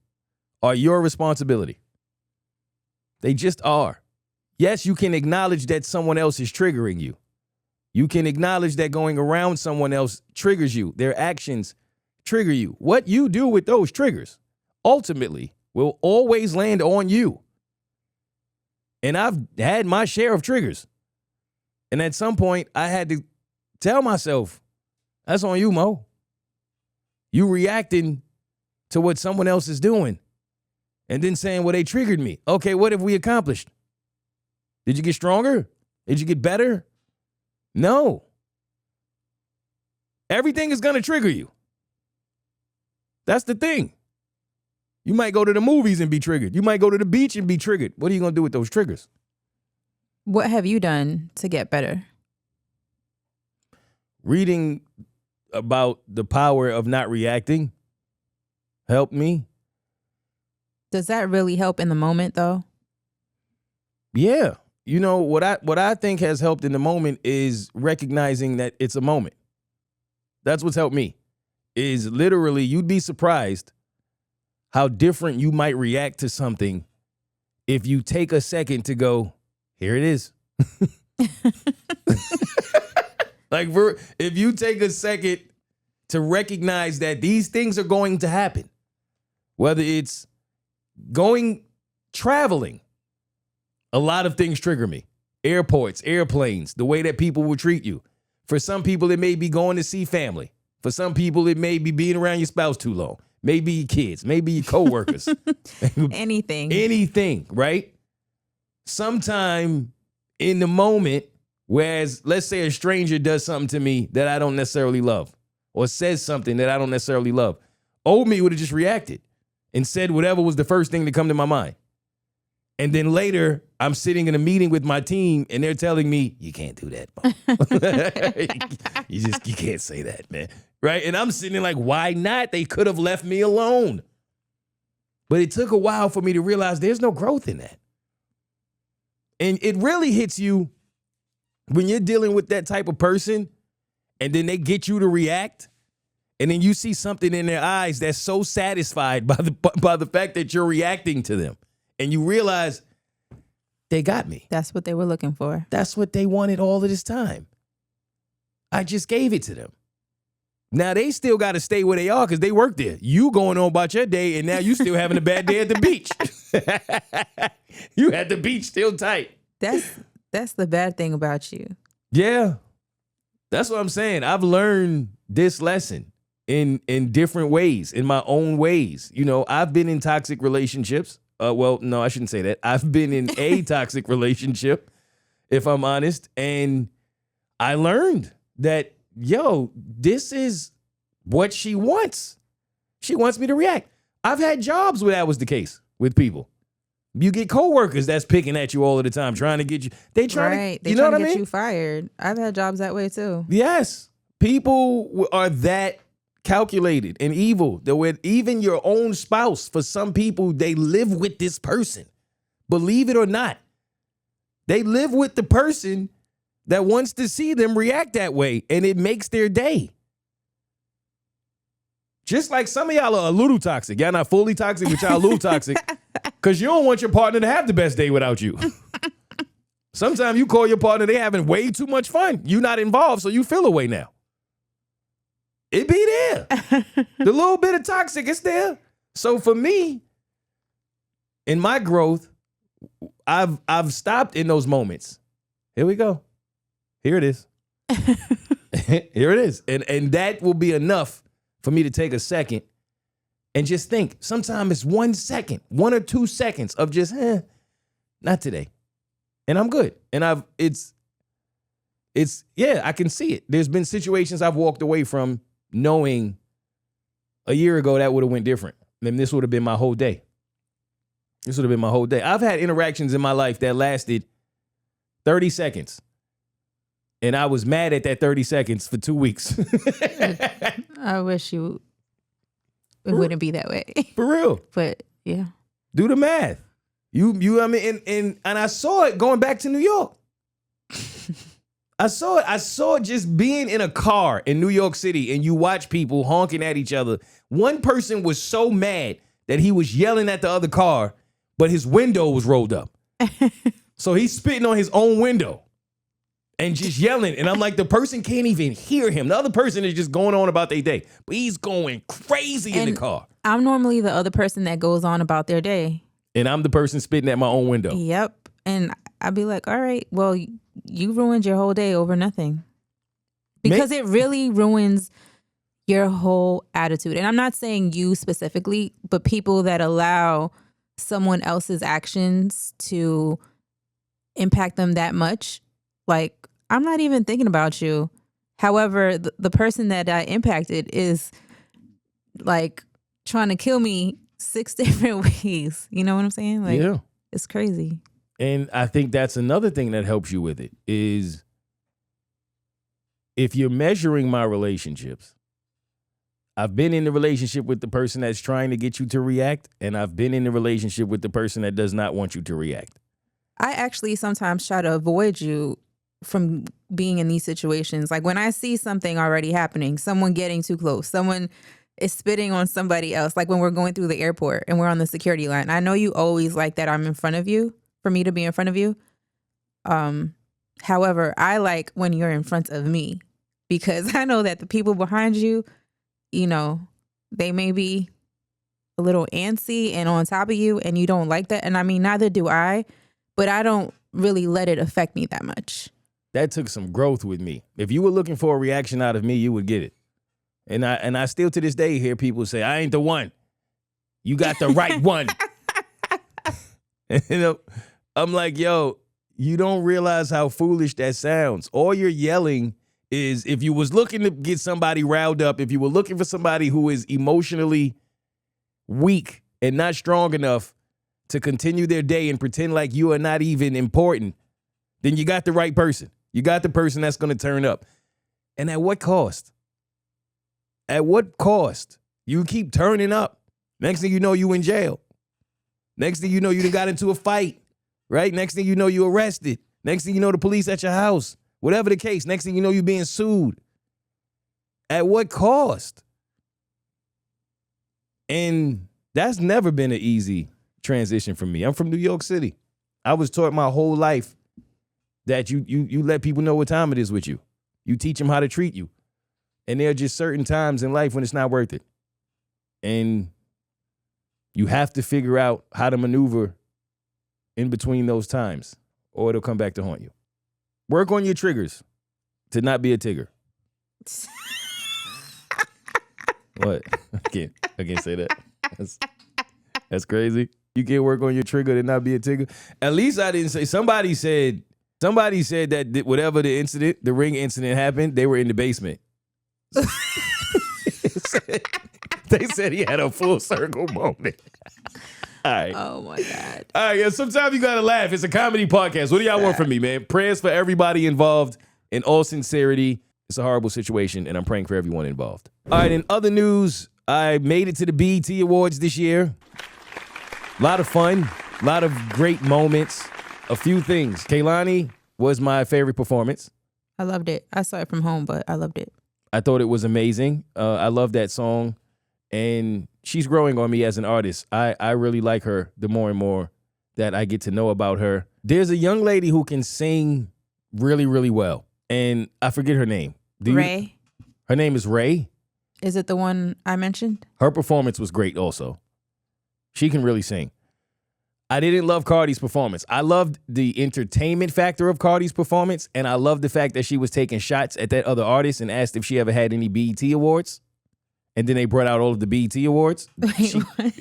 are your responsibility. They just are. Yes, you can acknowledge that someone else is triggering you. You can acknowledge that going around someone else triggers you. Their actions trigger you. What you do with those triggers ultimately will always land on you. And I've had my share of triggers. And at some point, I had to tell myself, that's on you, Mo. You reacting to what someone else is doing and then saying, well, they triggered me. Okay, what have we accomplished? Did you get stronger? Did you get better? No. Everything is going to trigger you. That's the thing. You might go to the movies and be triggered. You might go to the beach and be triggered. What are you going to do with those triggers? What have you done to get better? Reading about the power of not reacting helped me. Does that really help in the moment, though? Yeah. You know, what I think has helped in the moment is recognizing that it's a moment. That's what's helped me. Is literally, you'd be surprised how different you might react to something if you take a second to go, here it is. Like, if you take a second to recognize that these things are going to happen, whether it's traveling, a lot of things trigger me. Airports, airplanes, the way that people will treat you. For some people, it may be going to see family. For some people, it may be being around your spouse too long. Maybe your kids, maybe your coworkers. Anything, right? Sometime in the moment, whereas let's say a stranger does something to me that I don't necessarily love or says something that I don't necessarily love, old me would have just reacted and said whatever was the first thing to come to my mind. And then later, I'm sitting in a meeting with my team and they're telling me, you can't do that, Mom. you can't say that, man. Right? And I'm sitting there like, why not? They could have left me alone. But it took a while for me to realize there's no growth in that. And it really hits you when you're dealing with that type of person and then they get you to react and then you see something in their eyes that's so satisfied by the fact that you're reacting to them. And you realize they got me. That's what they were looking for. That's what they wanted all of this time. I just gave it to them. Now they still got to stay where they are because they work there. You going on about your day and now you still having a bad day at the beach. You had the beach still tight. That's the bad thing about you. Yeah. That's what I'm saying. I've learned this lesson in different ways, in my own ways. You know, I've been in toxic relationships. Well, no, I shouldn't say that. I've been in a toxic relationship, if I'm honest. And I learned that, this is what she wants. She wants me to react. I've had jobs where that was the case with people. You get coworkers that's picking at you all of the time, trying to get you. They try to, you know what I mean? Get you fired. I've had jobs that way too. Yes. People are that calculated and evil that with even your own spouse, for some people, they live with this person. Believe it or not. They live with the person that wants to see them react that way, and it makes their day. Just like some of y'all are a little toxic. Y'all not fully toxic, but y'all a little toxic because you don't want your partner to have the best day without you. Sometimes you call your partner, they having way too much fun. You not involved, so you feel away now. It be there. The little bit of toxic is there. So for me, in my growth, I've stopped in those moments. Here we go. Here it is. Here it is. And that will be enough for me to take a second and just think. Sometimes it's 1 second, 1 or 2 seconds of just, not today. And I'm good. And I can see it. There's been situations I've walked away from knowing a year ago that would have went different. And this would have been my whole day. This would have been my whole day. I've had interactions in my life that lasted 30 seconds. And I was mad at that 30 seconds for 2 weeks. I wish it wouldn't be that way. For real. But yeah. Do the math. I mean, and I saw it going back to New York. I saw it just being in a car in New York City and you watch people honking at each other. One person was so mad that he was yelling at the other car, but his window was rolled up. So he's spitting on his own window and just yelling. And I'm like, the person can't even hear him. The other person is just going on about their day. But he's going crazy in the car. I'm normally the other person that goes on about their day. And I'm the person spitting at my own window. Yep. And I'd be like, all right, well, you ruined your whole day over nothing. Because it really ruins your whole attitude. And I'm not saying you specifically, but people that allow someone else's actions to impact them that much. Like, I'm not even thinking about you. However, the person that I impacted is like trying to kill me 6 different ways. You know what I'm saying? Like, yeah. It's crazy. And I think that's another thing that helps you with it is if you're measuring my relationships, I've been in the relationship with the person that's trying to get you to react, and I've been in the relationship with the person that does not want you to react. I actually sometimes try to avoid you from being in these situations. Like when I see something already happening, someone getting too close, someone is spitting on somebody else, like when we're going through the airport and we're on the security line. I know you always like that I'm in front of you, for me to be in front of you. However, I like when you're in front of me because I know that the people behind you, you know, they may be a little antsy and on top of you and you don't like that. And I mean, neither do I, but I don't really let it affect me that much. That took some growth with me. If you were looking for a reaction out of me, you would get it. And I still to this day hear people say, I ain't the one. You got the right one. You know, I'm like, yo, you don't realize how foolish that sounds. All you're yelling is if you was looking to get somebody riled up, if you were looking for somebody who is emotionally weak and not strong enough to continue their day and pretend like you are not even important, then you got the right person. You got the person that's going to turn up. And at what cost? At what cost? You keep turning up. Next thing you know, you in jail. Next thing you know, you done got into a fight, right? Next thing you know, you arrested. Next thing you know, the police at your house. Whatever the case, next thing you know, you being sued. At what cost? And that's never been an easy transition for me. I'm from New York City. I was taught my whole life that you let people know what time it is with you. You teach them how to treat you. And there are just certain times in life when it's not worth it. And you have to figure out how to maneuver in between those times or it'll come back to haunt you. Work on your triggers to not be a Tigger. What? I can't say that. That's crazy. You can't work on your trigger to not be a Tigger. At least I didn't say. Somebody said that whatever the incident, the ring incident happened, they were in the basement. They said he had a full circle moment. All right. Oh my God. All right, yeah, sometimes you gotta laugh. It's a comedy podcast. What do y'all want from me, man? Prayers for everybody involved. In all sincerity, it's a horrible situation, and I'm praying for everyone involved. All right, in other news, I made it to the BET Awards this year. A lot of fun, a lot of great moments, a few things. Kehlani was my favorite performance. I loved it. I saw it from home, but I loved it. I thought it was amazing. I love that song. And she's growing on me as an artist. I really like her the more and more that I get to know about her. There's a young lady who can sing really, really well. And I forget her name. Ray? Her name is Ray. Is it the one I mentioned? Her performance was great also. She can really sing. I didn't love Cardi's performance. I loved the entertainment factor of Cardi's performance. And I loved the fact that she was taking shots at that other artist and asked if she ever had any BET awards. And then they brought out all of the BET awards.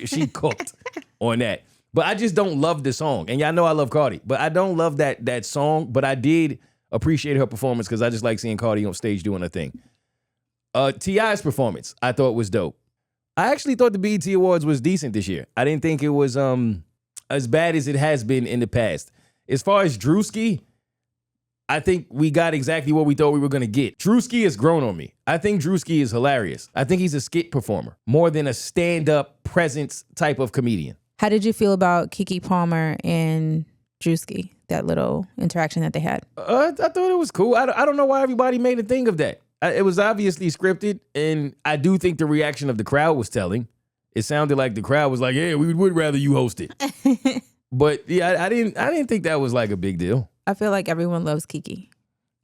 She cooked on that. But I just don't love the song. And y'all know I love Cardi. But I don't love that song. But I did appreciate her performance because I just like seeing Cardi on stage doing her thing. T.I.'s performance, I thought was dope. I actually thought the BET Awards was decent this year. I didn't think it was as bad as it has been in the past. As far as Drewski, I think we got exactly what we thought we were going to get. Drewski has grown on me. I think Drewski is hilarious. I think he's a skit performer more than a stand-up presence type of comedian. How did you feel about Keke Palmer and Drewski, that little interaction that they had? I thought it was cool. I don't know why everybody made a thing of that. It was obviously scripted, and I do think the reaction of the crowd was telling. It sounded like the crowd was like, yeah, we would rather you host it. But yeah, I didn't think that was like a big deal. I feel like everyone loves Kiki.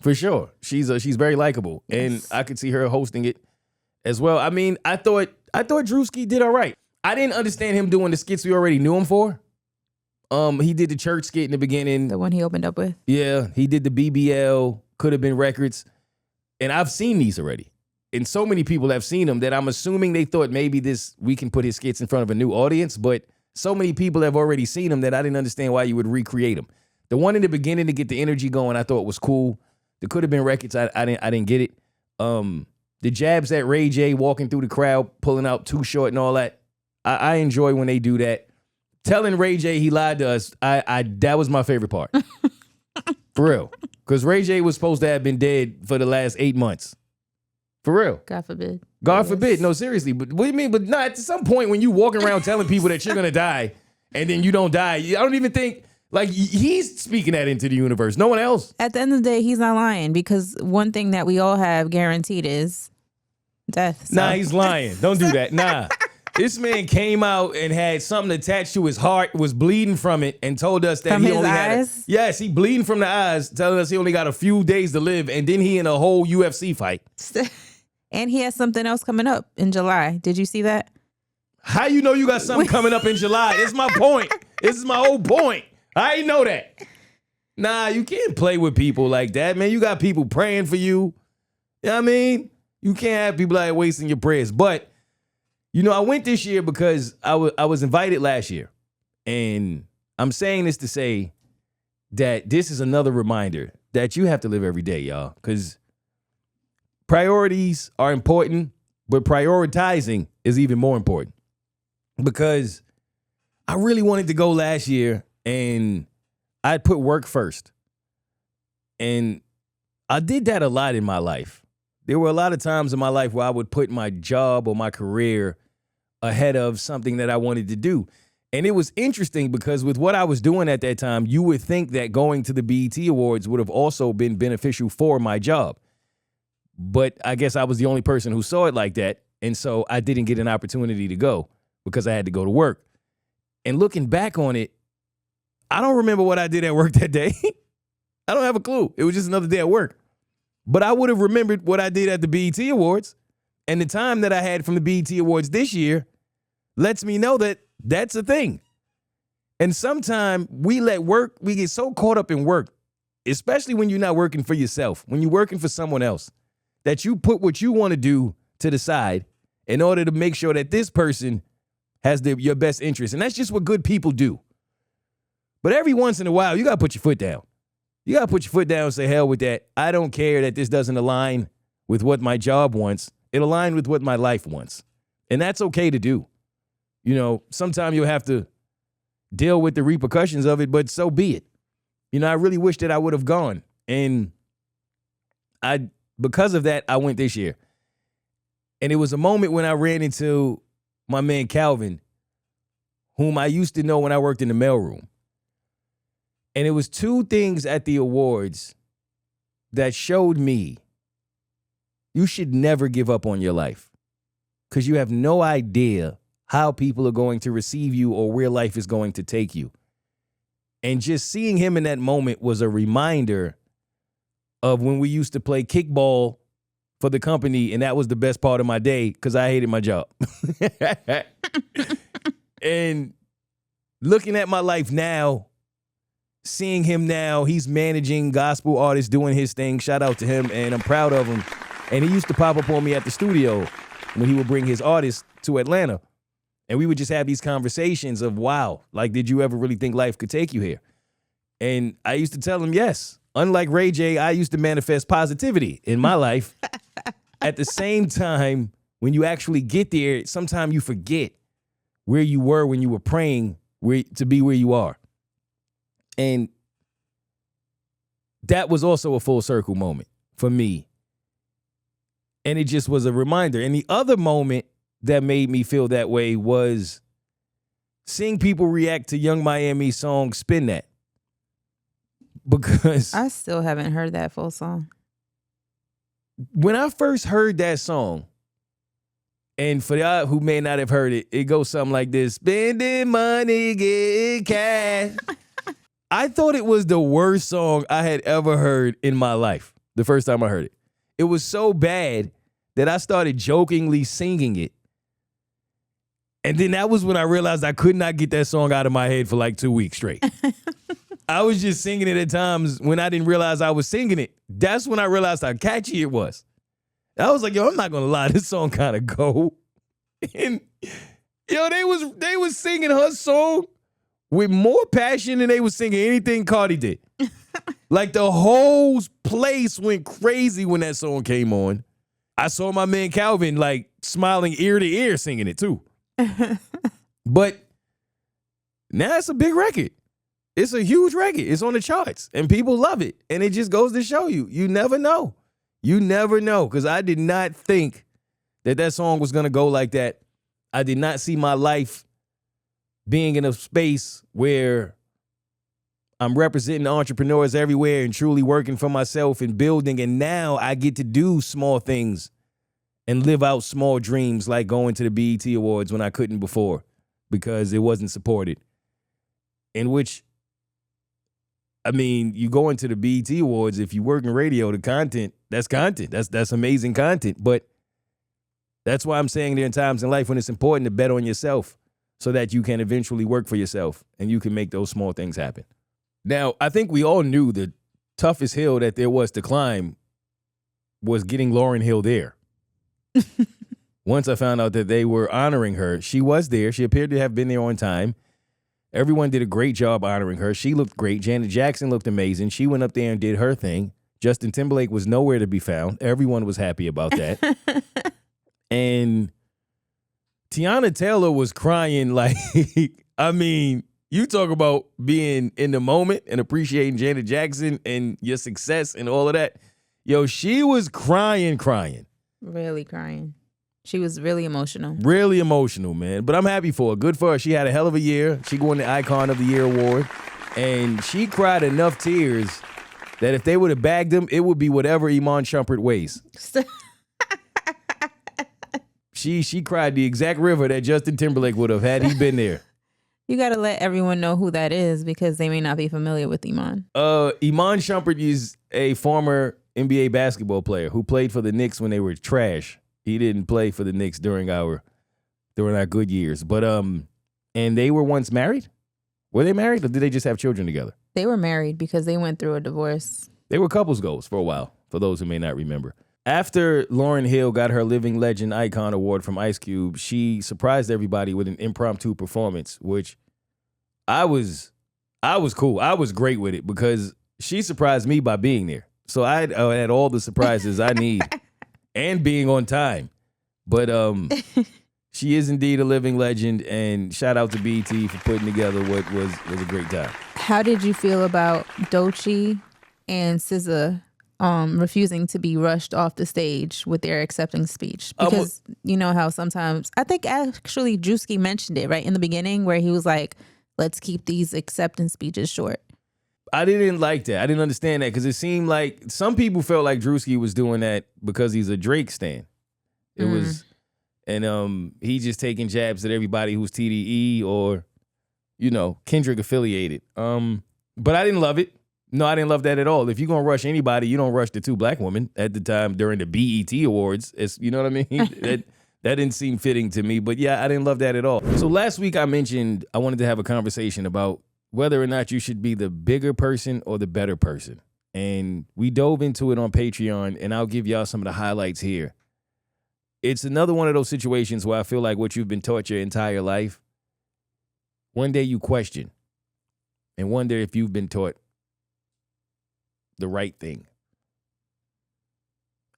For sure. She's very likable. And Yes. I could see her hosting it as well. I mean, I thought Drewski did all right. I didn't understand him doing the skits we already knew him for. He did the church skit in the beginning. The one he opened up with. Yeah, he did the BBL, Could Have Been Records. And I've seen these already. And so many people have seen them that I'm assuming they thought maybe we can put his skits in front of a new audience. But so many people have already seen them that I didn't understand why you would recreate them. The one in the beginning to get the energy going, I thought was cool. The Could Have Been Records, I didn't get it. The jabs at Ray J walking through the crowd, pulling out Too Short and all that. I enjoy when they do that. Telling Ray J he lied to us, that was my favorite part. For real. Because Ray J was supposed to have been dead for the last 8 months. For real. God forbid. God Yes. forbid. No, seriously. But what do you mean? But not at some point when you walking around telling people that you're going to die and then you don't die, I don't even think, like, he's speaking that into the universe. No one else. At the end of the day, he's not lying because one thing that we all have guaranteed is death. So. Nah, he's lying. Don't do that. Nah. This man came out and had something attached to his heart, was bleeding from it, and told us that From he his only eyes? Yes, he bleeding from the eyes, telling us he only got a few days to live, and then he in a whole UFC fight. And he has something else coming up in July. Did you see that? How you know you got something coming up in July? This is my point. This is my whole point. I ain't know that. Nah, you can't play with people like that, man. You got people praying for you. You know what I mean? You can't have people like wasting your prayers. But, you know, I went this year because I was invited last year. And I'm saying this to say that this is another reminder that you have to live every day, y'all. Because priorities are important, but prioritizing is even more important. Because I really wanted to go last year and I put work first. And I did that a lot in my life. There were a lot of times in my life where I would put my job or my career ahead of something that I wanted to do. And it was interesting because with what I was doing at that time, you would think that going to the BET Awards would have also been beneficial for my job. But I guess I was the only person who saw it like that. And so I didn't get an opportunity to go because I had to go to work. And looking back on it, I don't remember what I did at work that day. I don't have a clue. It was just another day at work. But I would have remembered what I did at the BET Awards. And the time that I had from the BET Awards this year lets me know that that's a thing. And sometimes we get so caught up in work, especially when you're not working for yourself, when you're working for someone else, that you put what you want to do to the side in order to make sure that this person has your best interest. And that's just what good people do. But every once in a while, you got to put your foot down. You got to put your foot down and say, hell with that. I don't care that this doesn't align with what my job wants. It aligned with what my life wants. And that's okay to do. You know, sometimes you'll have to deal with the repercussions of it, but so be it. You know, I really wish that I would have gone. And because of that, I went this year. And it was a moment when I ran into my man Calvin, whom I used to know when I worked in the mailroom. And it was two things at the awards that showed me you should never give up on your life because you have no idea how people are going to receive you or where life is going to take you. And just seeing him in that moment was a reminder of when we used to play kickball for the company, and that was the best part of my day because I hated my job. And looking at my life now, seeing him now, he's managing gospel artists, doing his thing. Shout out to him, and I'm proud of him. And he used to pop up on me at the studio when he would bring his artists to Atlanta. And we would just have these conversations of, wow, like, did you ever really think life could take you here? And I used to tell him, yes. Unlike Ray J, I used to manifest positivity in my life. At the same time, when you actually get there, sometimes you forget where you were when you were praying to be where you are. And that was also a full circle moment for me. And it just was a reminder. And the other moment that made me feel that way was seeing people react to Young Miami's song Spin That. Because I still haven't heard that full song. when I first heard that song, And for y'all who may not have heard it, it goes something like this. Spending money, getting cash. I thought it was the worst song I had ever heard in my life the first time I heard it. It was so bad that I started jokingly singing it. And then that was when I realized I could not get that song out of my head for like 2 weeks straight. I was just singing it at times when I didn't realize I was singing it. That's when I realized how catchy it was. I was like, yo, I'm not gonna lie, this song kind of go. And yo, they was singing her song with more passion than they was singing anything Cardi did. Like the whole place went crazy when that song came on. I saw my man Calvin like smiling ear to ear singing it too. But now it's a big record. It's a huge record. It's on the charts and people love it. And it just goes to show you, you never know. You never know. Because I did not think that song was going to go like that. I did not see my life being in a space where I'm representing entrepreneurs everywhere and truly working for myself and building. And now I get to do small things and live out small dreams like going to the BET Awards when I couldn't before because it wasn't supported. In which, I mean, you go into the BET Awards, if you work in radio, the content. That's amazing content. But that's why I'm saying there are times in life when it's important to bet on yourself so that you can eventually work for yourself and you can make those small things happen. Now, I think we all knew the toughest hill that there was to climb was getting Lauryn Hill there. Once I found out that they were honoring her, she was there. She appeared to have been there on time. Everyone did a great job honoring her. She looked great. Janet Jackson looked amazing. She went up there and did her thing. Justin Timberlake was nowhere to be found. Everyone was happy about that. And Tiana Taylor was crying like, I mean, you talk about being in the moment and appreciating Janet Jackson and your success and all of that. Yo, she was crying. Really crying. She was really emotional. Really emotional, man. But I'm happy for her. Good for her. She had a hell of a year. She won the Icon of the Year award. And she cried enough tears that if they would have bagged him, it would be whatever Iman Shumpert weighs. She cried the exact river that Justin Timberlake would have had he been there. You got to let everyone know who that is because they may not be familiar with Iman. Iman Shumpert is a former NBA basketball player who played for the Knicks when they were trash. He didn't play for the Knicks during our good years. But and they were once married? Were they married or did they just have children together? They were married because they went through a divorce. They were couples goals for a while, for those who may not remember. After Lauryn Hill got her Living Legend Icon Award from Ice Cube, she surprised everybody with an impromptu performance, which I was cool. I was great with it because she surprised me by being there. So I had all the surprises I need and being on time. But she is indeed a living legend, and shout out to BET for putting together what was a great time. How did you feel about Doechii and SZA refusing to be rushed off the stage with their accepting speech? Because you know how sometimes, I think actually Drewski mentioned it right in the beginning where he was like, let's keep these acceptance speeches short. I didn't like that. I didn't understand that because it seemed like some people felt like Drewski was doing that because he's a Drake stan. It was, and he just taking jabs at everybody who's TDE or, you know, Kendrick affiliated. But I didn't love it. No, I didn't love that at all. If you're going to rush anybody, you don't rush the two black women at the time during the BET Awards. You know what I mean? That didn't seem fitting to me. But yeah, I didn't love that at all. So last week I mentioned I wanted to have a conversation about whether or not you should be the bigger person or the better person. And we dove into it on Patreon, and I'll give y'all some of the highlights here. It's another one of those situations where I feel like what you've been taught your entire life, one day you question and wonder if you've been taught the right thing.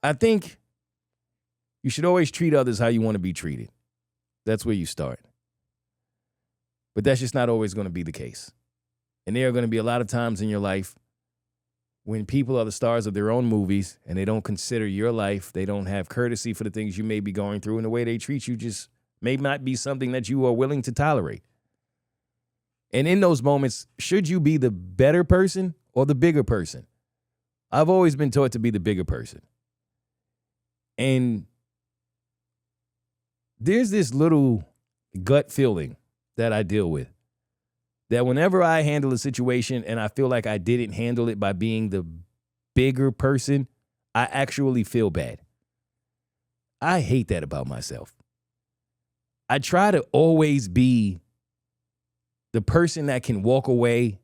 I think you should always treat others how you want to be treated. That's where you start. But that's just not always going to be the case. And there are going to be a lot of times in your life when people are the stars of their own movies and they don't consider your life, they don't have courtesy for the things you may be going through, and the way they treat you just may not be something that you are willing to tolerate. And in those moments, should you be the better person or the bigger person? I've always been taught to be the bigger person. And there's this little gut feeling that I deal with, that whenever I handle a situation and I feel like I didn't handle it by being the bigger person, I actually feel bad. I hate that about myself. I try to always be the person that can walk away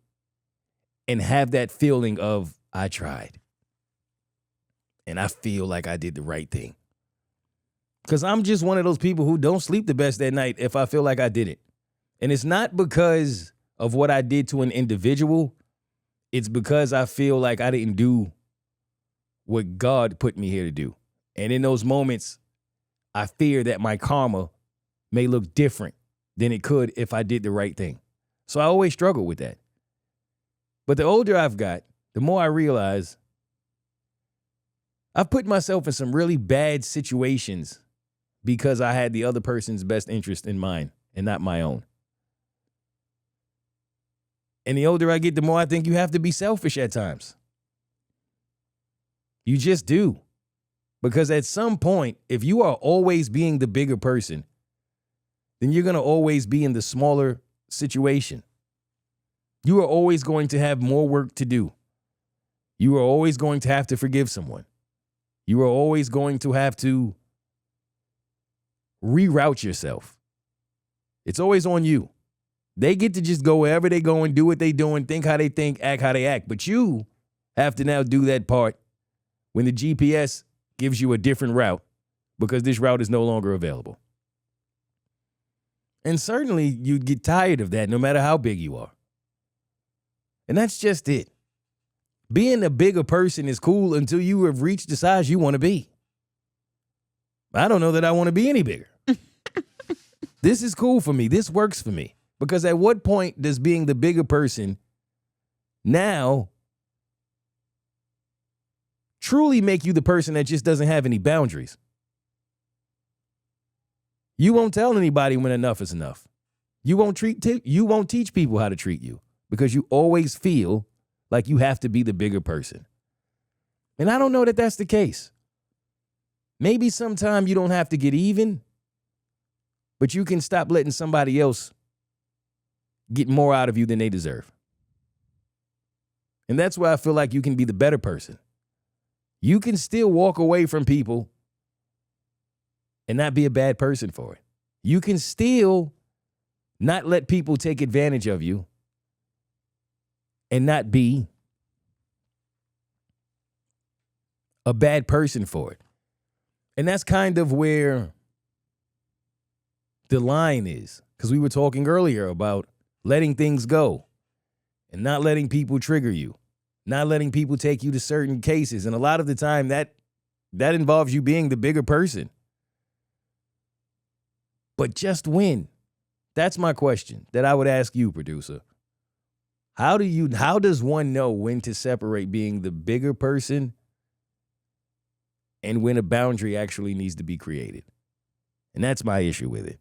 and have that feeling of, I tried. And I feel like I did the right thing. Because I'm just one of those people who don't sleep the best at night if I feel like I didn't. And it's not because of what I did to an individual. It's because I feel like I didn't do what God put me here to do. And in those moments, I fear that my karma may look different than it could if I did the right thing. So I always struggle with that. But the older I've got, the more I realize I've put myself in some really bad situations because I had the other person's best interest in mind and not my own. And the older I get, the more I think you have to be selfish at times. You just do. Because at some point, if you are always being the bigger person, then you're going to always be in the smaller situation. You are always going to have more work to do. You are always going to have to forgive someone. You are always going to have to reroute yourself. It's always on you. They get to just go wherever they go and do what they do and think how they think, act how they act. But you have to now do that part when the GPS gives you a different route because this route is no longer available. And certainly you get tired of that no matter how big you are. And that's just it. Being a bigger person is cool until you have reached the size you want to be. I don't know that I want to be any bigger. This is cool for me. This works for me. Because at what point does being the bigger person now truly make you the person that just doesn't have any boundaries? You won't tell anybody when enough is enough. You won't teach people how to treat you because you always feel like you have to be the bigger person. And I don't know that that's the case. Maybe sometime you don't have to get even, but you can stop letting somebody else get more out of you than they deserve. And that's why I feel like you can be the better person. You can still walk away from people and not be a bad person for it. You can still not let people take advantage of you and not be a bad person for it. And that's kind of where the line is. Because we were talking earlier about letting things go and not letting people trigger you, not letting people take you to certain cases. And a lot of the time that involves you being the bigger person. But just when? That's my question that I would ask you, producer. How does one know when to separate being the bigger person and when a boundary actually needs to be created? And that's my issue with it.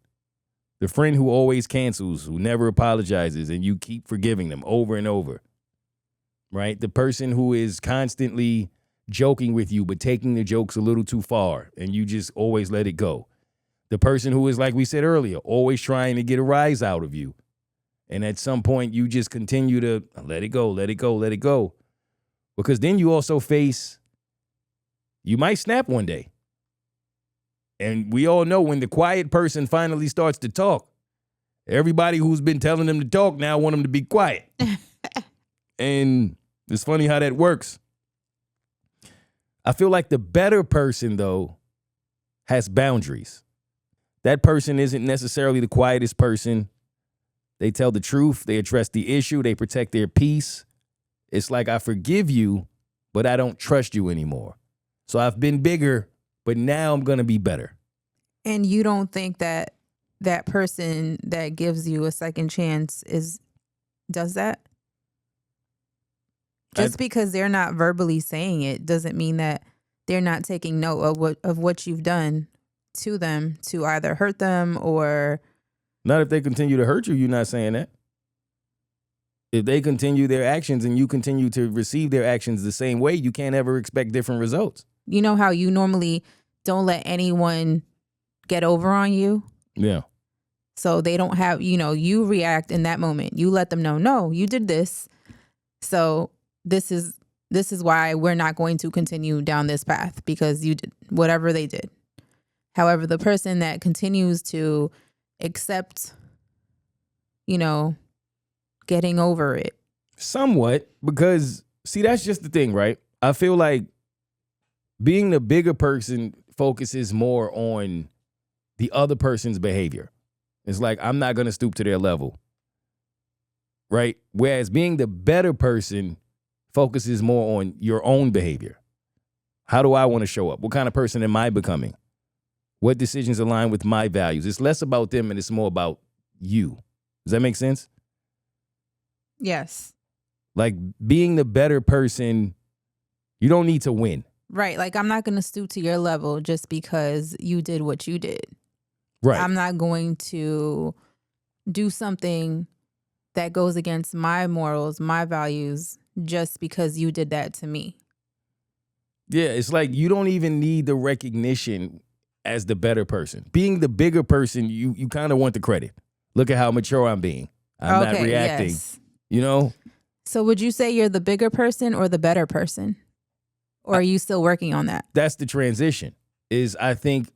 The friend who always cancels, who never apologizes, and you keep forgiving them over and over, right? The person who is constantly joking with you but taking the jokes a little too far, and you just always let it go. The person who is, like we said earlier, always trying to get a rise out of you. And at some point, you just continue to let it go, let it go, let it go. Because then you also face, you might snap one day. And we all know when the quiet person finally starts to talk, everybody who's been telling them to talk now want them to be quiet. And it's funny how that works. I feel like the better person, though, has boundaries. That person isn't necessarily the quietest person. They tell the truth. They address the issue. They protect their peace. It's like, I forgive you, but I don't trust you anymore. So I've been bigger, but now I'm going to be better. And you don't think that that person that gives you a second chance does that? Just because they're not verbally saying it doesn't mean that they're not taking note of what you've done to them to either hurt them or... Not if they continue to hurt you, you're not saying that. If they continue their actions and you continue to receive their actions the same way, you can't ever expect different results. You know how you normally don't let anyone get over on you. Yeah. So they don't have, you react in that moment. You let them know, no, you did this. So this is why we're not going to continue down this path because you did whatever they did. However, the person that continues to accept, getting over it. Somewhat, because see, that's just the thing, right? I feel like being the bigger person focuses more on the other person's behavior. It's like, I'm not going to stoop to their level, right? Whereas being the better person focuses more on your own behavior. How do I want to show up? What kind of person am I becoming? What decisions align with my values? It's less about them and it's more about you. Does that make sense? Yes. Like being the better person, you don't need to win. Right. Like I'm not going to stoop to your level just because you did what you did. Right. I'm not going to do something that goes against my morals, my values, just because you did that to me. Yeah, it's like you don't even need the recognition as the better person. Being the bigger person, you kind of want the credit. Look at how mature I'm being. I'm not reacting. Yes. So would you say you're the bigger person or the better person? Or are you still working on that? That's the transition. Is I think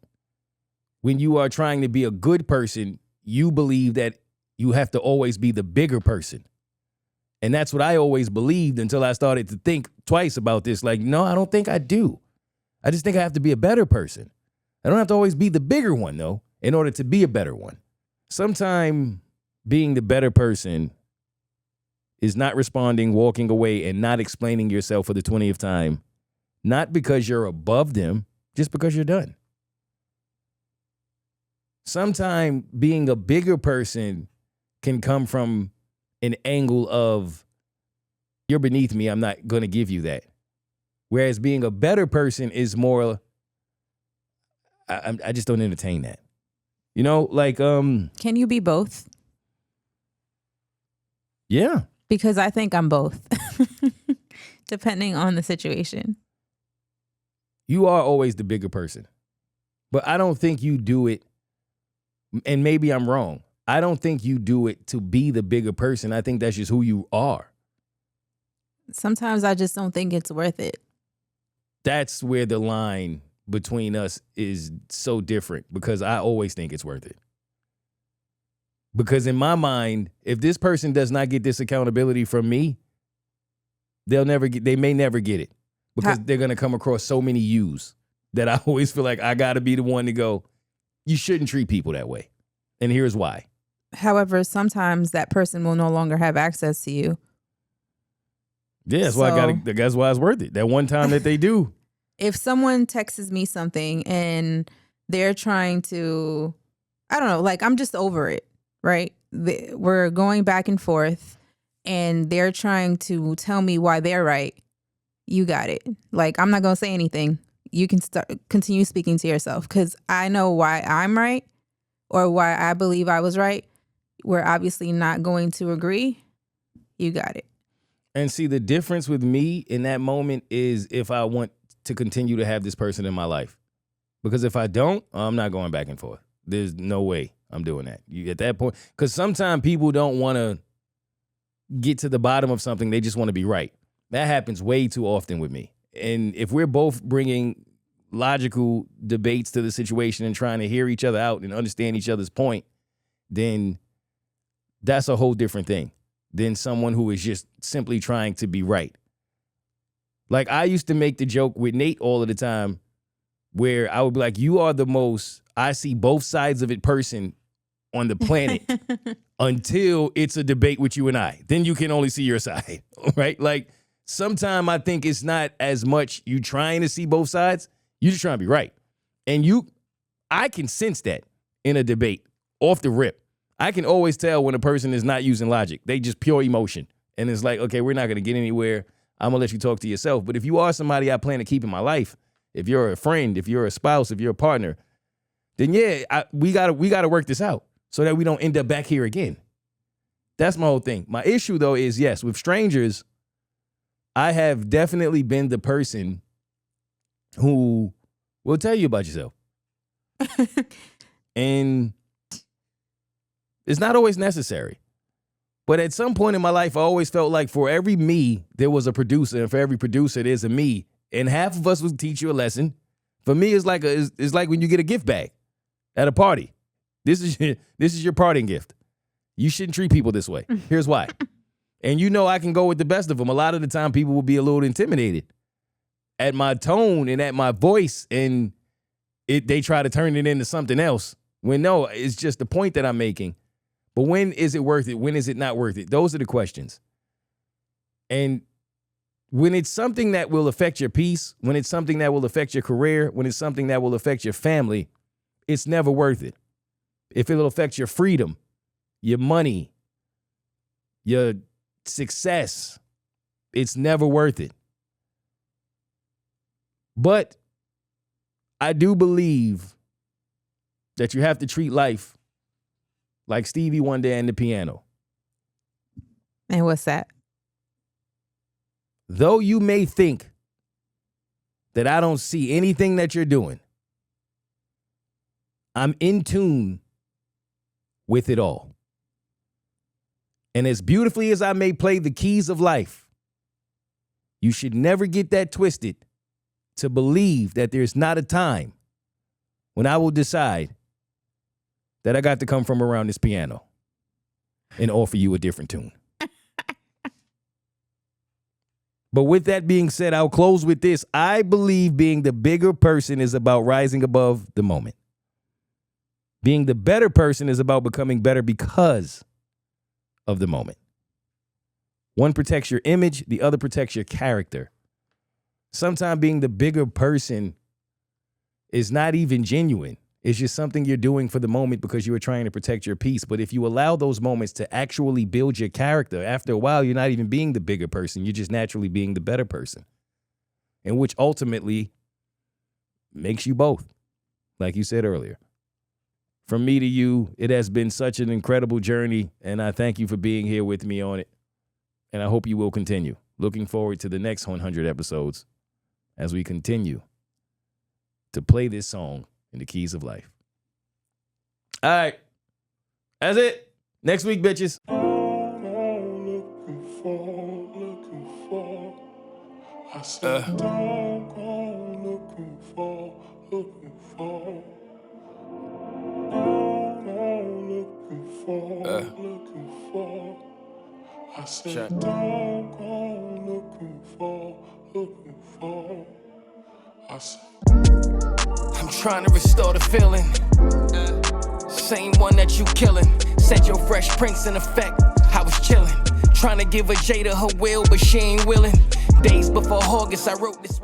when you are trying to be a good person, you believe that you have to always be the bigger person. And that's what I always believed until I started to think twice about this. Like, no, I don't think I do. I just think I have to be a better person. I don't have to always be the bigger one, though, in order to be a better one. Sometimes being the better person is not responding, walking away, and not explaining yourself for the 20th time. Not because you're above them, just because you're done. Sometimes being a bigger person can come from an angle of, you're beneath me, I'm not going to give you that. Whereas being a better person is more, I just don't entertain that. Can you be both? Yeah. Because I think I'm both, depending on the situation. You are always the bigger person. But I don't think you do it, and maybe I'm wrong. I don't think you do it to be the bigger person. I think that's just who you are. Sometimes I just don't think it's worth it. That's where the line between us is so different, because I always think it's worth it. Because in my mind, if this person does not get this accountability from me, they may never get it, because they're going to come across so many yous that I always feel like I got to be the one to go, you shouldn't treat people that way. And here's why. However, sometimes that person will no longer have access to you. Yeah, that's why it's worth it. That one time that they do. If someone texts me something and they're trying to, I don't know, like I'm just over it, right? We're going back and forth and they're trying to tell me why they're right. You got it. Like, I'm not going to say anything. You can continue speaking to yourself, because I know why I'm right or why I believe I was right. We're obviously not going to agree. You got it. And see, the difference with me in that moment is if I want to continue to have this person in my life. Because if I don't, I'm not going back and forth. There's no way I'm doing that. You at that point, because sometimes people don't want to get to the bottom of something. They just want to be right. That happens way too often with me. And if we're both bringing logical debates to the situation and trying to hear each other out and understand each other's point, then that's a whole different thing than someone who is just simply trying to be right. Like, I used to make the joke with Nate all of the time where I would be like, you are the most I see both sides of it person on the planet until it's a debate with you and I. Then you can only see your side, right? Like, sometimes I think it's not as much you trying to see both sides. You just trying to be right. And I can sense that in a debate off the rip. I can always tell when a person is not using logic. They just pure emotion. And it's like, okay, we're not going to get anywhere. I'm going to let you talk to yourself. But if you are somebody I plan to keep in my life, if you're a friend, if you're a spouse, if you're a partner, then yeah, we got to work this out so that we don't end up back here again. That's my whole thing. My issue, though, is, yes, with strangers, I have definitely been the person who will tell you about yourself. And it's not always necessary. But at some point in my life, I always felt like for every me, there was a producer. And for every producer, there's a me. And half of us would teach you a lesson. For me, it's like when you get a gift bag at a party. This is your parting gift. You shouldn't treat people this way. Here's why. And you know I can go with the best of them. A lot of the time, people will be a little intimidated at my tone and at my voice, and they try to turn it into something else. When no, it's just the point that I'm making. But when is it worth it? When is it not worth it? Those are the questions. And when it's something that will affect your peace, when it's something that will affect your career, when it's something that will affect your family, it's never worth it. If it'll affect your freedom, your money, your success, it's never worth it. But I do believe that you have to treat life like Stevie Wonder and the piano. And what's that? Though you may think that I don't see anything that you're doing, I'm in tune with it all. And as beautifully as I may play the keys of life, you should never get that twisted to believe that there's not a time when I will decide that I got to come from around this piano and offer you a different tune. But with that being said, I'll close with this. I believe being the bigger person is about rising above the moment. Being the better person is about becoming better because of the moment. One protects your image, the other protects your character. Sometimes being the bigger person is not even genuine. It's just something you're doing for the moment because you were trying to protect your peace. But if you allow those moments to actually build your character, after a while, you're not even being the bigger person. You're just naturally being the better person. And which ultimately makes you both, like you said earlier. From me to you, it has been such an incredible journey, and I thank you for being here with me on it. And I hope you will continue. Looking forward to the next 100 episodes as we continue to play this song in the keys of life. All right. That's it. Next week, bitches. Looking for. I said, don't go looking for. Looking for. I said, don't go looking for. I said, I'm trying to restore the feeling. Same one that you killing. Set your Fresh Prince in effect. I was chilling. Trying to give a Jada her will, but she ain't willing. Days before August, I wrote this.